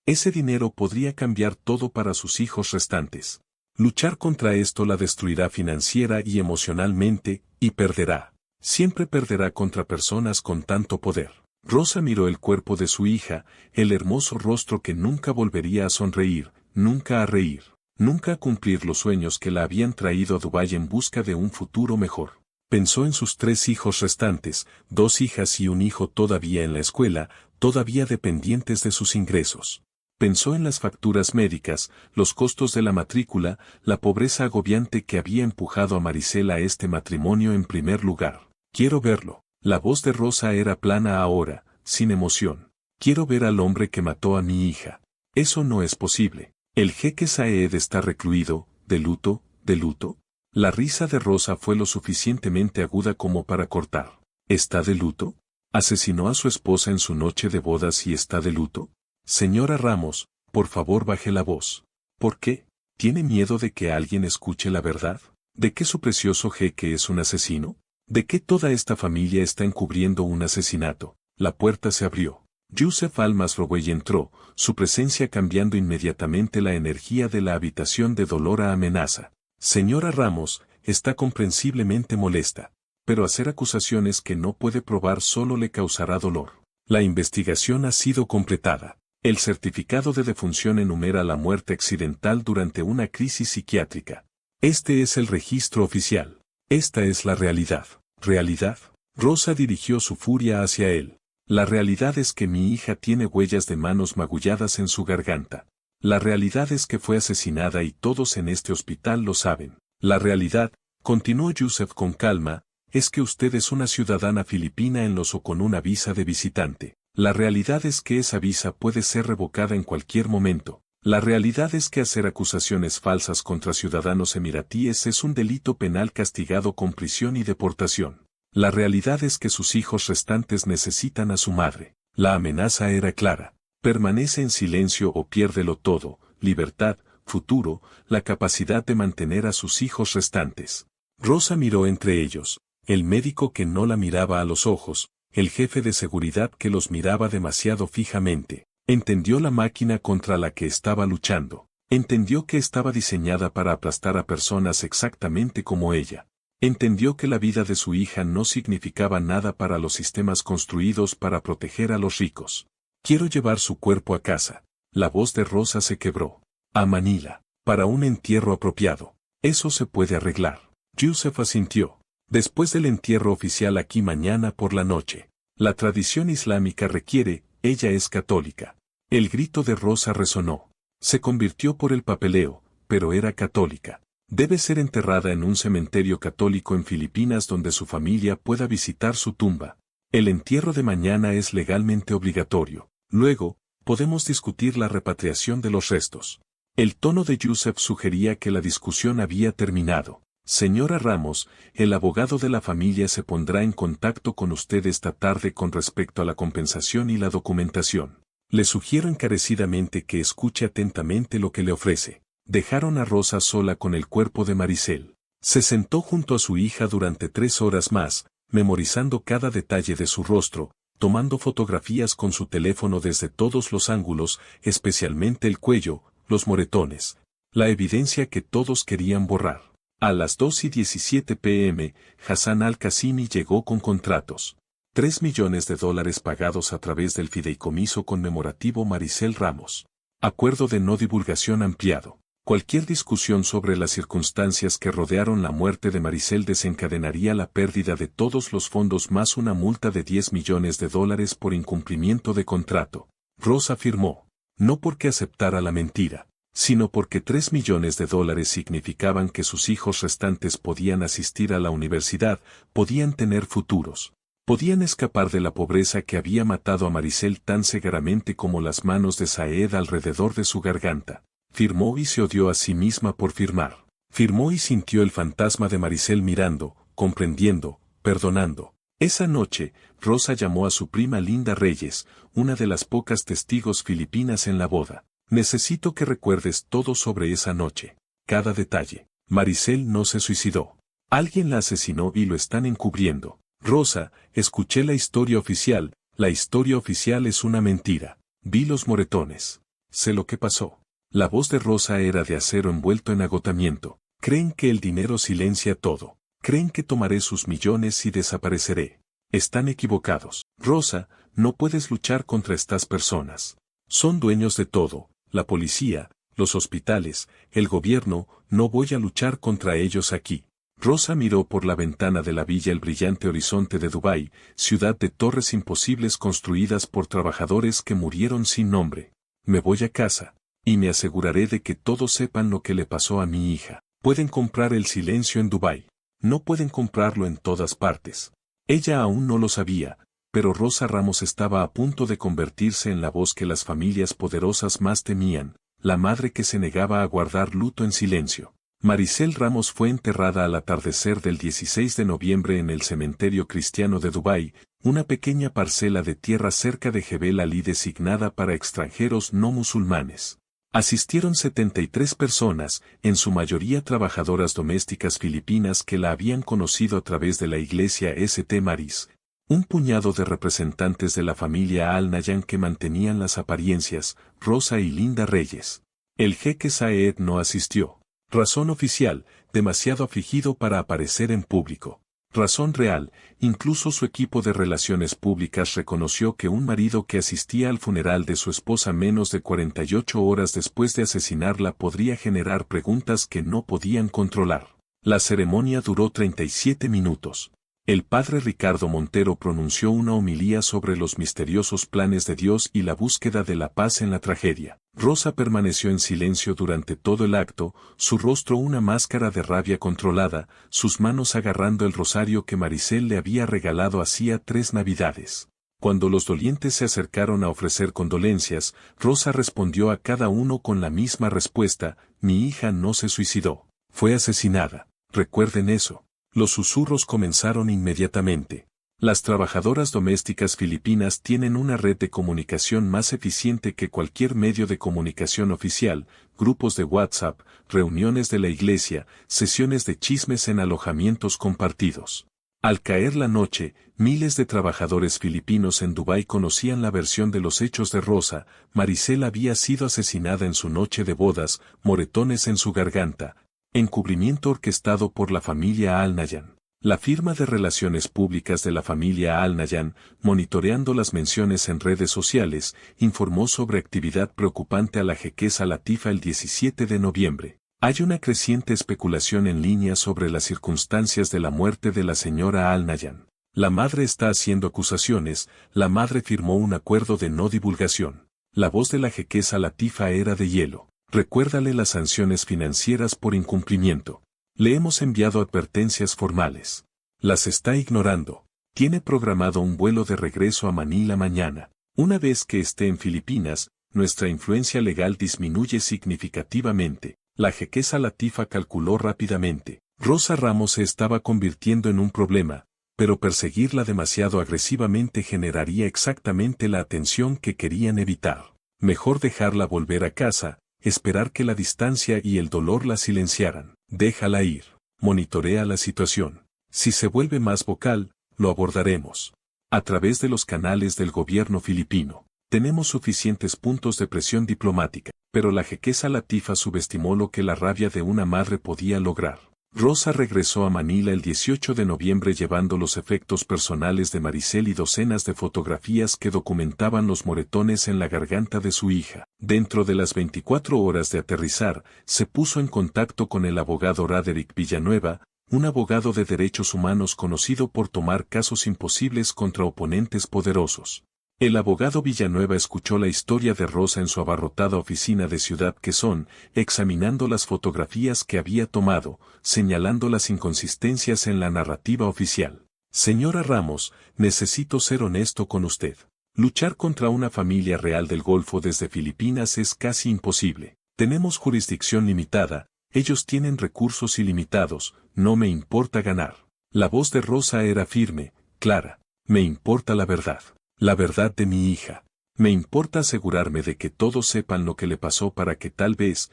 Ese dinero podría cambiar todo para sus hijos restantes. Luchar contra esto la destruirá financiera y emocionalmente, Y perderá. Siempre perderá contra personas con tanto poder. Rosa miró el cuerpo de su hija, el hermoso rostro que nunca volvería a sonreír, nunca a reír, nunca a cumplir los sueños que la habían traído a Dubái en busca de un futuro mejor. Pensó en sus 3 hijos restantes, 2 hijas y un hijo todavía en la escuela, todavía dependientes de sus ingresos. Pensó en las facturas médicas, los costos de la matrícula, la pobreza agobiante que había empujado a Maricel a este matrimonio en primer lugar. Quiero verlo. La voz de Rosa era plana ahora, sin emoción. Quiero ver al hombre que mató a mi hija. Eso no es posible. El jeque Saed está recluido, de luto, de luto. La risa de Rosa fue lo suficientemente aguda como para cortar. ¿Está de luto? ¿Asesinó a su esposa en su noche de bodas y está de luto? Señora Ramos, por favor baje la voz. ¿Por qué? ¿Tiene miedo de que alguien escuche la verdad? ¿De que su precioso jeque es un asesino? ¿De que toda esta familia está encubriendo un asesinato? La puerta se abrió. Yusef Al-Masrouei entró, su presencia cambiando inmediatamente la energía de la habitación de dolor a amenaza. Señora Ramos, está comprensiblemente molesta, pero hacer acusaciones que no puede probar solo le causará dolor. La investigación ha sido completada. El certificado de defunción enumera la muerte accidental durante una crisis psiquiátrica. Este es el registro oficial. Esta es la realidad. ¿Realidad? Rosa dirigió su furia hacia él. La realidad es que mi hija tiene huellas de manos magulladas en su garganta. La realidad es que fue asesinada y todos en este hospital lo saben. La realidad, continuó Yusef con calma, es que usted es una ciudadana filipina en los o con una visa de visitante. La realidad es que esa visa puede ser revocada en cualquier momento. La realidad es que hacer acusaciones falsas contra ciudadanos emiratíes es un delito penal castigado con prisión y deportación. La realidad es que sus hijos restantes necesitan a su madre. La amenaza era clara. Permanece en silencio o piérdelo todo, libertad, futuro, la capacidad de mantener a sus hijos restantes. Rosa miró entre ellos, el médico que no la miraba a los ojos, el jefe de seguridad que los miraba demasiado fijamente. Entendió la máquina contra la que estaba luchando. Entendió que estaba diseñada para aplastar a personas exactamente como ella. Entendió que la vida de su hija no significaba nada para los sistemas construidos para proteger a los ricos. Quiero llevar su cuerpo a casa. La voz de Rosa se quebró. A Manila, para un entierro apropiado. Eso se puede arreglar. Yusef asintió. Después del entierro oficial aquí mañana por la noche. La tradición islámica requiere, ella es católica. El grito de Rosa resonó. Se convirtió por el papeleo, pero era católica. Debe ser enterrada en un cementerio católico en Filipinas donde su familia pueda visitar su tumba. El entierro de mañana es legalmente obligatorio. Luego, podemos discutir la repatriación de los restos. El tono de Yusef sugería que la discusión había terminado. Señora Ramos, el abogado de la familia se pondrá en contacto con usted esta tarde con respecto a la compensación y la documentación. Le sugiero encarecidamente que escuche atentamente lo que le ofrece. Dejaron a Rosa sola con el cuerpo de Maricel. Se sentó junto a su hija durante 3 horas más, memorizando cada detalle de su rostro, tomando fotografías con su teléfono desde todos los ángulos, especialmente el cuello, los moretones, la evidencia que todos querían borrar. A las 2:17 p.m., Hassan Al-Qasimi llegó con contratos. $3 millones pagados a través del fideicomiso conmemorativo Maricel Ramos. Acuerdo de no divulgación ampliado. Cualquier discusión sobre las circunstancias que rodearon la muerte de Maricel desencadenaría la pérdida de todos los fondos más una multa de $10 millones por incumplimiento de contrato. Rosa afirmó. No porque aceptara la mentira, sino porque $3 millones significaban que sus hijos restantes podían asistir a la universidad, podían tener futuros. Podían escapar de la pobreza que había matado a Maricel tan cegaramente como las manos de Saed alrededor de su garganta. Firmó y se odió a sí misma por firmar. Firmó y sintió el fantasma de Maricel mirando, comprendiendo, perdonando. Esa noche, Rosa llamó a su prima Linda Reyes, una de las pocas testigos filipinas en la boda. Necesito que recuerdes todo sobre esa noche. Cada detalle. Maricel no se suicidó. Alguien la asesinó y lo están encubriendo. Rosa, escuché la historia oficial. La historia oficial es una mentira. Vi los moretones. Sé lo que pasó. La voz de Rosa era de acero envuelto en agotamiento. Creen que el dinero silencia todo. Creen que tomaré sus millones y desapareceré. Están equivocados. Rosa, no puedes luchar contra estas personas. Son dueños de todo, la policía, los hospitales, el gobierno, no voy a luchar contra ellos aquí. Rosa miró por la ventana de la villa el brillante horizonte de Dubái, ciudad de torres imposibles construidas por trabajadores que murieron sin nombre. Me voy a casa, y me aseguraré de que todos sepan lo que le pasó a mi hija. Pueden comprar el silencio en Dubái. No pueden comprarlo en todas partes. Ella aún no lo sabía, pero Rosa Ramos estaba a punto de convertirse en la voz que las familias poderosas más temían, la madre que se negaba a guardar luto en silencio. Maricel Ramos fue enterrada al atardecer del 16 de noviembre en el cementerio cristiano de Dubái, una pequeña parcela de tierra cerca de Jebel Ali designada para extranjeros no musulmanes. Asistieron 73 personas, en su mayoría trabajadoras domésticas filipinas que la habían conocido a través de la iglesia St. Mary's. Un puñado de representantes de la familia Al Nahyan que mantenían las apariencias, Rosa y Linda Reyes. El jeque Saed no asistió. Razón oficial, demasiado afligido para aparecer en público. Razón real, incluso su equipo de relaciones públicas reconoció que un marido que asistía al funeral de su esposa menos de 48 horas después de asesinarla podría generar preguntas que no podían controlar. La ceremonia duró 37 minutos. El padre Ricardo Montero pronunció una homilía sobre los misteriosos planes de Dios y la búsqueda de la paz en la tragedia. Rosa permaneció en silencio durante todo el acto, su rostro una máscara de rabia controlada, sus manos agarrando el rosario que Maricel le había regalado hacía 3 navidades. Cuando los dolientes se acercaron a ofrecer condolencias, Rosa respondió a cada uno con la misma respuesta: mi hija no se suicidó, fue asesinada. Recuerden eso. Los susurros comenzaron inmediatamente. Las trabajadoras domésticas filipinas tienen una red de comunicación más eficiente que cualquier medio de comunicación oficial, grupos de WhatsApp, reuniones de la iglesia, sesiones de chismes en alojamientos compartidos. Al caer la noche, miles de trabajadores filipinos en Dubái conocían la versión de los hechos de Rosa. Maricel había sido asesinada en su noche de bodas, moretones en su garganta. Encubrimiento orquestado por la familia Al Nahyan. La firma de relaciones públicas de la familia Al Nahyan, monitoreando las menciones en redes sociales, informó sobre actividad preocupante a la jequesa Latifa el 17 de noviembre. Hay una creciente especulación en línea sobre las circunstancias de la muerte de la señora Al Nahyan. La madre está haciendo acusaciones, la madre firmó un acuerdo de no divulgación. La voz de la jequesa Latifa era de hielo. Recuérdale las sanciones financieras por incumplimiento. Le hemos enviado advertencias formales. Las está ignorando. Tiene programado un vuelo de regreso a Manila mañana. Una vez que esté en Filipinas, nuestra influencia legal disminuye significativamente. La jequesa Latifa calculó rápidamente. Rosa Ramos se estaba convirtiendo en un problema, pero perseguirla demasiado agresivamente generaría exactamente la atención que querían evitar. Mejor dejarla volver a casa, esperar que la distancia y el dolor la silenciaran. Déjala ir. Monitorea la situación. Si se vuelve más vocal, lo abordaremos. A través de los canales del gobierno filipino. Tenemos suficientes puntos de presión diplomática, pero la jequesa Latifa subestimó lo que la rabia de una madre podía lograr. Rosa regresó a Manila el 18 de noviembre llevando los efectos personales de Maricel y docenas de fotografías que documentaban los moretones en la garganta de su hija. Dentro de las 24 horas de aterrizar, se puso en contacto con el abogado Roderick Villanueva, un abogado de derechos humanos conocido por tomar casos imposibles contra oponentes poderosos. El abogado Villanueva escuchó la historia de Rosa en su abarrotada oficina de Ciudad Quezón, examinando las fotografías que había tomado, señalando las inconsistencias en la narrativa oficial. Señora Ramos, necesito ser honesto con usted. Luchar contra una familia real del Golfo desde Filipinas es casi imposible. Tenemos jurisdicción limitada, ellos tienen recursos ilimitados, no me importa ganar. La voz de Rosa era firme, clara. Me importa la verdad. La verdad de mi hija. Me importa asegurarme de que todos sepan lo que le pasó para que tal vez,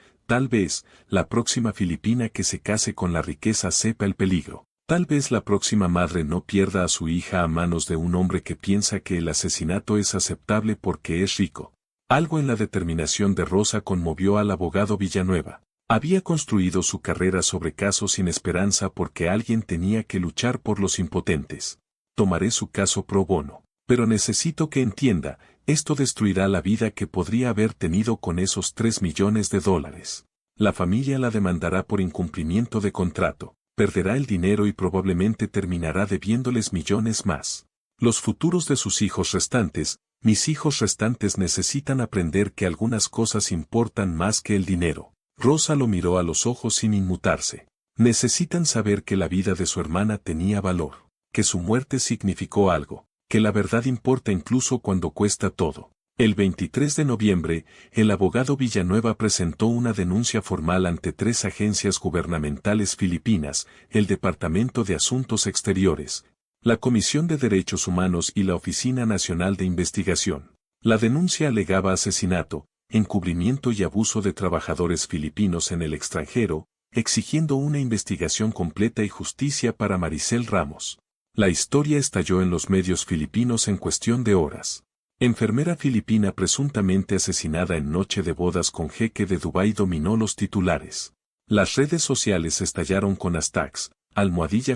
la próxima filipina que se case con la riqueza sepa el peligro. Tal vez la próxima madre no pierda a su hija a manos de un hombre que piensa que el asesinato es aceptable porque es rico. Algo en la determinación de Rosa conmovió al abogado Villanueva. Había construido su carrera sobre casos sin esperanza porque alguien tenía que luchar por los impotentes. Tomaré su caso pro bono. Pero necesito que entienda, esto destruirá la vida que podría haber tenido con esos 3 millones de dólares. La familia la demandará por incumplimiento de contrato, perderá el dinero y probablemente terminará debiéndoles millones más. Los futuros de sus hijos restantes, mis hijos restantes necesitan aprender que algunas cosas importan más que el dinero. Rosa lo miró a los ojos sin inmutarse. Necesitan saber que la vida de su hermana tenía valor, que su muerte significó algo, que la verdad importa incluso cuando cuesta todo. El 23 de noviembre, el abogado Villanueva presentó una denuncia formal ante 3 agencias gubernamentales filipinas, el Departamento de Asuntos Exteriores, la Comisión de Derechos Humanos y la Oficina Nacional de Investigación. La denuncia alegaba asesinato, encubrimiento y abuso de trabajadores filipinos en el extranjero, exigiendo una investigación completa y justicia para Maricel Ramos. La historia estalló en los medios filipinos en cuestión de horas. Enfermera filipina presuntamente asesinada en noche de bodas con jeque de Dubái dominó los titulares. Las redes sociales estallaron con hashtags,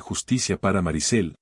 #justicia para Maricel,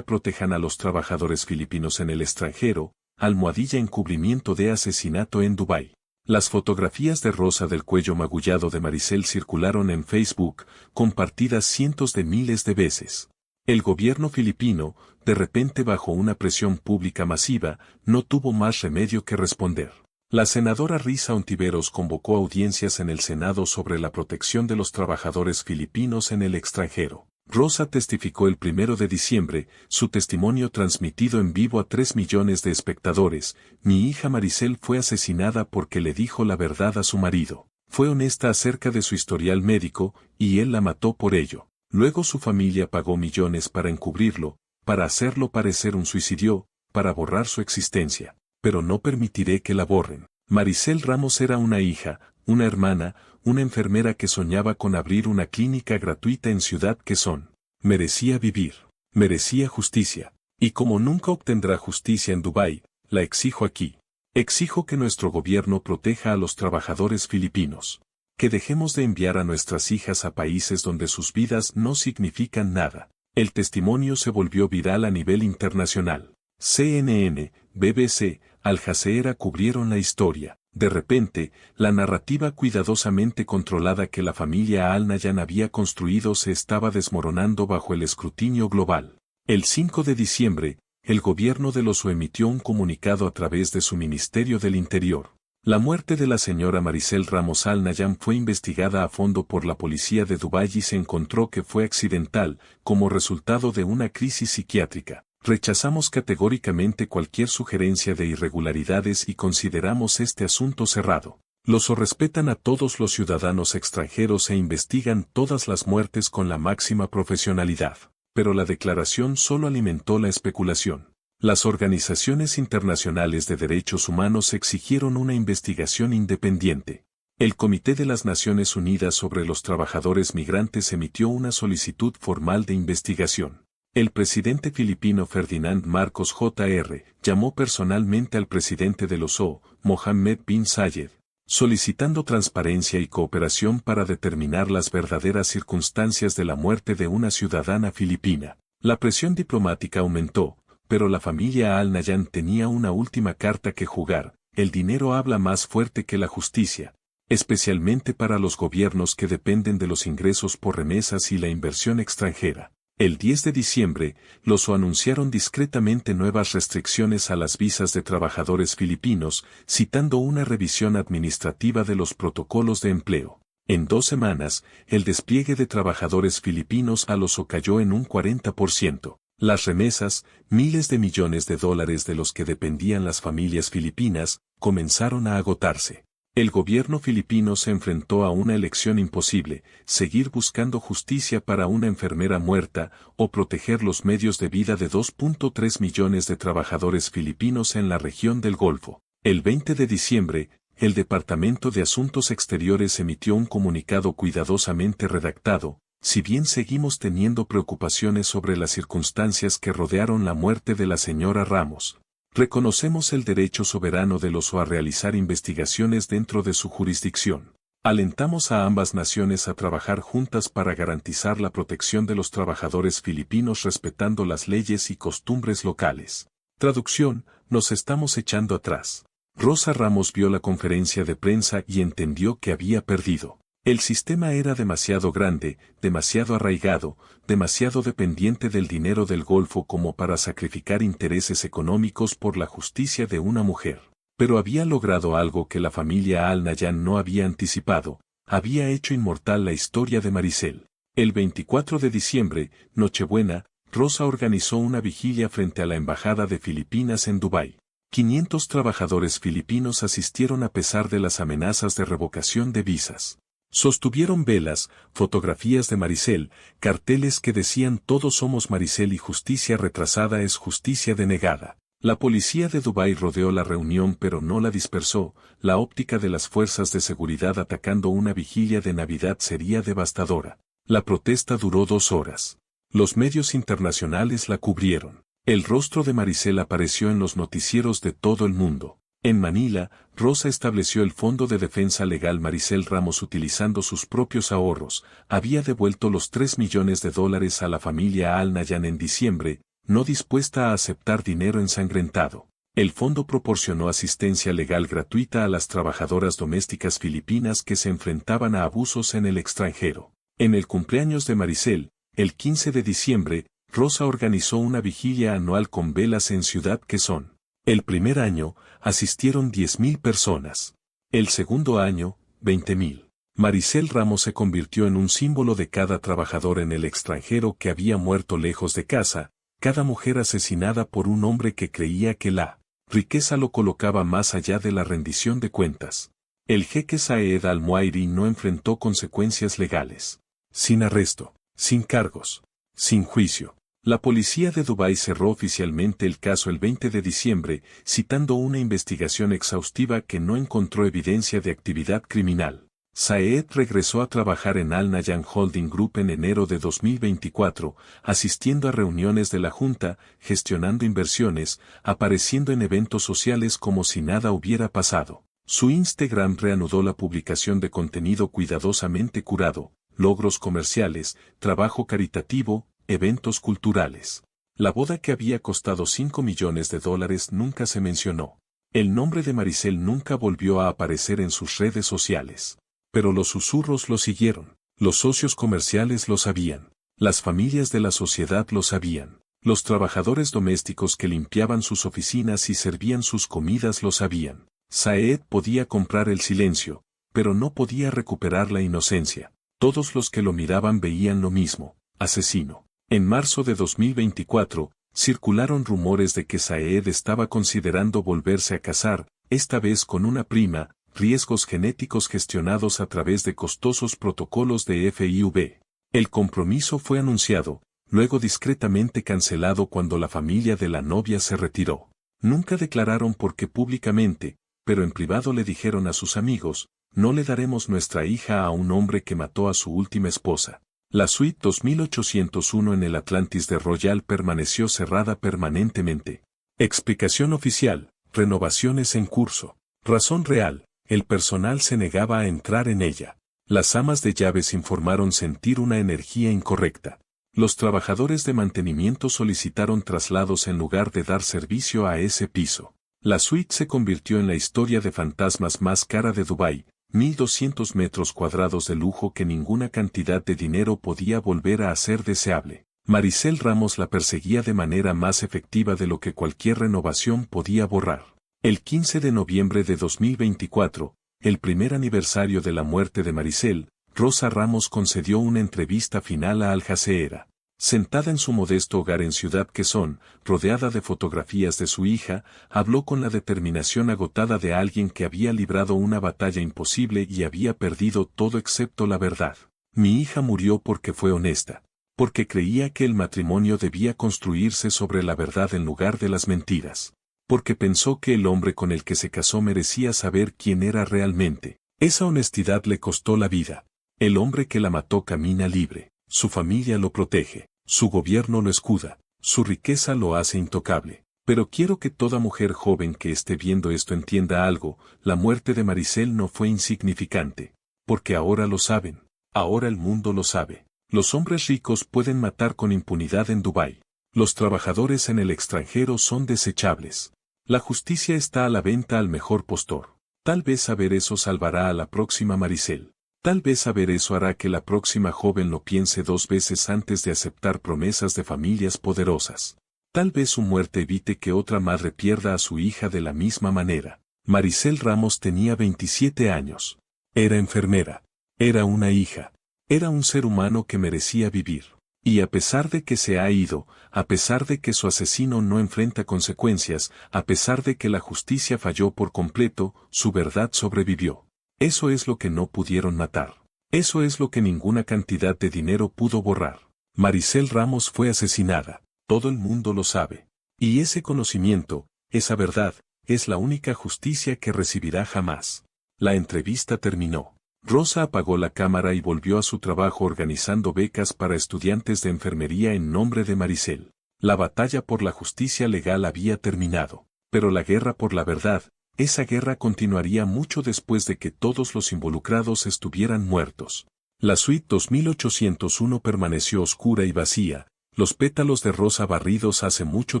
#protejan a los trabajadores filipinos en el extranjero, #encubrimiento de asesinato en Dubái. Las fotografías de Rosa del cuello magullado de Maricel circularon en Facebook, compartidas cientos de miles de veces. El gobierno filipino, de repente bajo una presión pública masiva, no tuvo más remedio que responder. La senadora Risa Ontiveros convocó audiencias en el Senado sobre la protección de los trabajadores filipinos en el extranjero. Rosa testificó el 1 de diciembre, su testimonio transmitido en vivo a 3 millones de espectadores. Mi hija Maricel fue asesinada porque le dijo la verdad a su marido. Fue honesta acerca de su historial médico, y él la mató por ello. Luego su familia pagó millones para encubrirlo, para hacerlo parecer un suicidio, para borrar su existencia. Pero no permitiré que la borren. Maricel Ramos era una hija, una hermana, una enfermera que soñaba con abrir una clínica gratuita en Ciudad Quezón. Merecía vivir. Merecía justicia. Y como nunca obtendrá justicia en Dubái, la exijo aquí. Exijo que nuestro gobierno proteja a los trabajadores filipinos. Que dejemos de enviar a nuestras hijas a países donde sus vidas no significan nada. El testimonio se volvió viral a nivel internacional. CNN, BBC, Al Jazeera cubrieron la historia. De repente, la narrativa cuidadosamente controlada que la familia Al Nahyan había construido se estaba desmoronando bajo el escrutinio global. El 5 de diciembre, el gobierno del Oso emitió un comunicado a través de su Ministerio del Interior. La muerte de la señora Maricel Ramos Al Nahyan fue investigada a fondo por la policía de Dubái y se encontró que fue accidental, como resultado de una crisis psiquiátrica. Rechazamos categóricamente cualquier sugerencia de irregularidades y consideramos este asunto cerrado. Los O respetan a todos los ciudadanos extranjeros e investigan todas las muertes con la máxima profesionalidad. Pero la declaración solo alimentó la especulación. Las organizaciones internacionales de derechos humanos exigieron una investigación independiente. El Comité de las Naciones Unidas sobre los Trabajadores Migrantes emitió una solicitud formal de investigación. El presidente filipino Ferdinand Marcos Jr. llamó personalmente al presidente del OSO, Mohammed bin Zayed, solicitando transparencia y cooperación para determinar las verdaderas circunstancias de la muerte de una ciudadana filipina. La presión diplomática aumentó, pero la familia Al Nahyan tenía una última carta que jugar. El dinero habla más fuerte que la justicia, especialmente para los gobiernos que dependen de los ingresos por remesas y la inversión extranjera. El 10 de diciembre, los O anunciaron discretamente nuevas restricciones a las visas de trabajadores filipinos, citando una revisión administrativa de los protocolos de empleo. En 2 semanas, el despliegue de trabajadores filipinos a los O cayó en un 40%. Las remesas, miles de millones de dólares de los que dependían las familias filipinas, comenzaron a agotarse. El gobierno filipino se enfrentó a una elección imposible: seguir buscando justicia para una enfermera muerta, o proteger los medios de vida de 2.3 millones de trabajadores filipinos en la región del Golfo. El 20 de diciembre, el Departamento de Asuntos Exteriores emitió un comunicado cuidadosamente redactado: si bien seguimos teniendo preocupaciones sobre las circunstancias que rodearon la muerte de la señora Ramos, reconocemos el derecho soberano del OSO a realizar investigaciones dentro de su jurisdicción. Alentamos a ambas naciones a trabajar juntas para garantizar la protección de los trabajadores filipinos respetando las leyes y costumbres locales. Traducción: nos estamos echando atrás. Rosa Ramos vio la conferencia de prensa y entendió que había perdido. El sistema era demasiado grande, demasiado arraigado, demasiado dependiente del dinero del Golfo como para sacrificar intereses económicos por la justicia de una mujer. Pero había logrado algo que la familia Al Nahyan no había anticipado: había hecho inmortal la historia de Maricel. El 24 de diciembre, Nochebuena, Rosa organizó una vigilia frente a la Embajada de Filipinas en Dubái. 500 trabajadores filipinos asistieron a pesar de las amenazas de revocación de visas. Sostuvieron velas, fotografías de Maricel, carteles que decían "Todos somos Maricel y justicia retrasada es justicia denegada". La policía de Dubái rodeó la reunión pero no la dispersó. La óptica de las fuerzas de seguridad atacando una vigilia de Navidad sería devastadora. La protesta duró 2 horas. Los medios internacionales la cubrieron. El rostro de Maricel apareció en los noticieros de todo el mundo. En Manila, Rosa estableció el Fondo de Defensa Legal. Maricel Ramos, utilizando sus propios ahorros, había devuelto los $3 millones a la familia Al Nahyan en diciembre, no dispuesta a aceptar dinero ensangrentado. El fondo proporcionó asistencia legal gratuita a las trabajadoras domésticas filipinas que se enfrentaban a abusos en el extranjero. En el cumpleaños de Maricel, el 15 de diciembre, Rosa organizó una vigilia anual con velas en Ciudad Quezón. El primer año, asistieron 10.000 personas. El segundo año, 20.000. Maricel Ramos se convirtió en un símbolo de cada trabajador en el extranjero que había muerto lejos de casa, cada mujer asesinada por un hombre que creía que la riqueza lo colocaba más allá de la rendición de cuentas. El jeque Saed Al-Muairi no enfrentó consecuencias legales. Sin arresto, sin cargos, sin juicio. La policía de Dubái cerró oficialmente el caso el 20 de diciembre, citando una investigación exhaustiva que no encontró evidencia de actividad criminal. Saed regresó a trabajar en Al Nahyan Holding Group en enero de 2024, asistiendo a reuniones de la Junta, gestionando inversiones, apareciendo en eventos sociales como si nada hubiera pasado. Su Instagram reanudó la publicación de contenido cuidadosamente curado, logros comerciales, trabajo caritativo, eventos culturales. La boda que había costado $5 millones nunca se mencionó. El nombre de Maricel nunca volvió a aparecer en sus redes sociales. Pero los susurros lo siguieron. Los socios comerciales lo sabían. Las familias de la sociedad lo sabían. Los trabajadores domésticos que limpiaban sus oficinas y servían sus comidas lo sabían. Saed podía comprar el silencio, pero no podía recuperar la inocencia. Todos los que lo miraban veían lo mismo: asesino. En marzo de 2024, circularon rumores de que Saed estaba considerando volverse a casar, esta vez con una prima, riesgos genéticos gestionados a través de costosos protocolos de FIV. El compromiso fue anunciado, luego discretamente cancelado cuando la familia de la novia se retiró. Nunca declararon por qué públicamente, pero en privado le dijeron a sus amigos: no le daremos nuestra hija a un hombre que mató a su última esposa. La suite 2801 en el Atlantis de Royal permaneció cerrada permanentemente. Explicación oficial: renovaciones en curso. Razón real: el personal se negaba a entrar en ella. Las amas de llaves informaron sentir una energía incorrecta. Los trabajadores de mantenimiento solicitaron traslados en lugar de dar servicio a ese piso. La suite se convirtió en la historia de fantasmas más cara de Dubái, 1.200 metros cuadrados de lujo que ninguna cantidad de dinero podía volver a hacer deseable. Maricel Ramos la perseguía de manera más efectiva de lo que cualquier renovación podía borrar. El 15 de noviembre de 2024, el primer aniversario de la muerte de Maricel, Rosa Ramos concedió una entrevista final a Al Jazeera. Sentada en su modesto hogar en Ciudad Quezón, rodeada de fotografías de su hija, habló con la determinación agotada de alguien que había librado una batalla imposible y había perdido todo excepto la verdad. Mi hija murió porque fue honesta, porque creía que el matrimonio debía construirse sobre la verdad en lugar de las mentiras, porque pensó que el hombre con el que se casó merecía saber quién era realmente. Esa honestidad le costó la vida. El hombre que la mató camina libre. Su familia lo protege, su gobierno lo escuda, su riqueza lo hace intocable. Pero quiero que toda mujer joven que esté viendo esto entienda algo: la muerte de Maricel no fue insignificante. porque ahora lo saben. Ahora el mundo lo sabe. Los hombres ricos pueden matar con impunidad en Dubái. Los trabajadores en el extranjero son desechables. La justicia está a la venta al mejor postor. Tal vez saber eso salvará a la próxima Maricel. Tal vez saber eso hará que la próxima joven lo piense 2 veces antes de aceptar promesas de familias poderosas. Tal vez su muerte evite que otra madre pierda a su hija de la misma manera. Maricel Ramos tenía 27 años. Era enfermera. Era una hija. Era un ser humano que merecía vivir. Y a pesar de que se ha ido, a pesar de que su asesino no enfrenta consecuencias, a pesar de que la justicia falló por completo, su verdad sobrevivió. Eso es lo que no pudieron matar. Eso es lo que ninguna cantidad de dinero pudo borrar. Maricel Ramos fue asesinada. Todo el mundo lo sabe. Y ese conocimiento, esa verdad, es la única justicia que recibirá jamás. La entrevista terminó. Rosa apagó la cámara y volvió a su trabajo organizando becas para estudiantes de enfermería en nombre de Maricel. La batalla por la justicia legal había terminado, pero la guerra por la verdad, esa guerra continuaría mucho después de que todos los involucrados estuvieran muertos. La suite 2801 permaneció oscura y vacía, los pétalos de rosa barridos hace mucho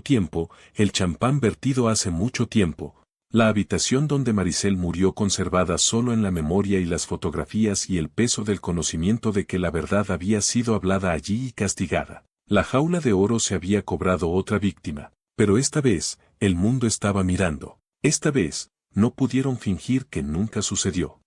tiempo, el champán vertido hace mucho tiempo. La habitación donde Maricel murió conservada solo en la memoria y las fotografías y el peso del conocimiento de que la verdad había sido hablada allí y castigada. La jaula de oro se había cobrado otra víctima, pero esta vez, el mundo estaba mirando. Esta vez, no pudieron fingir que nunca sucedió.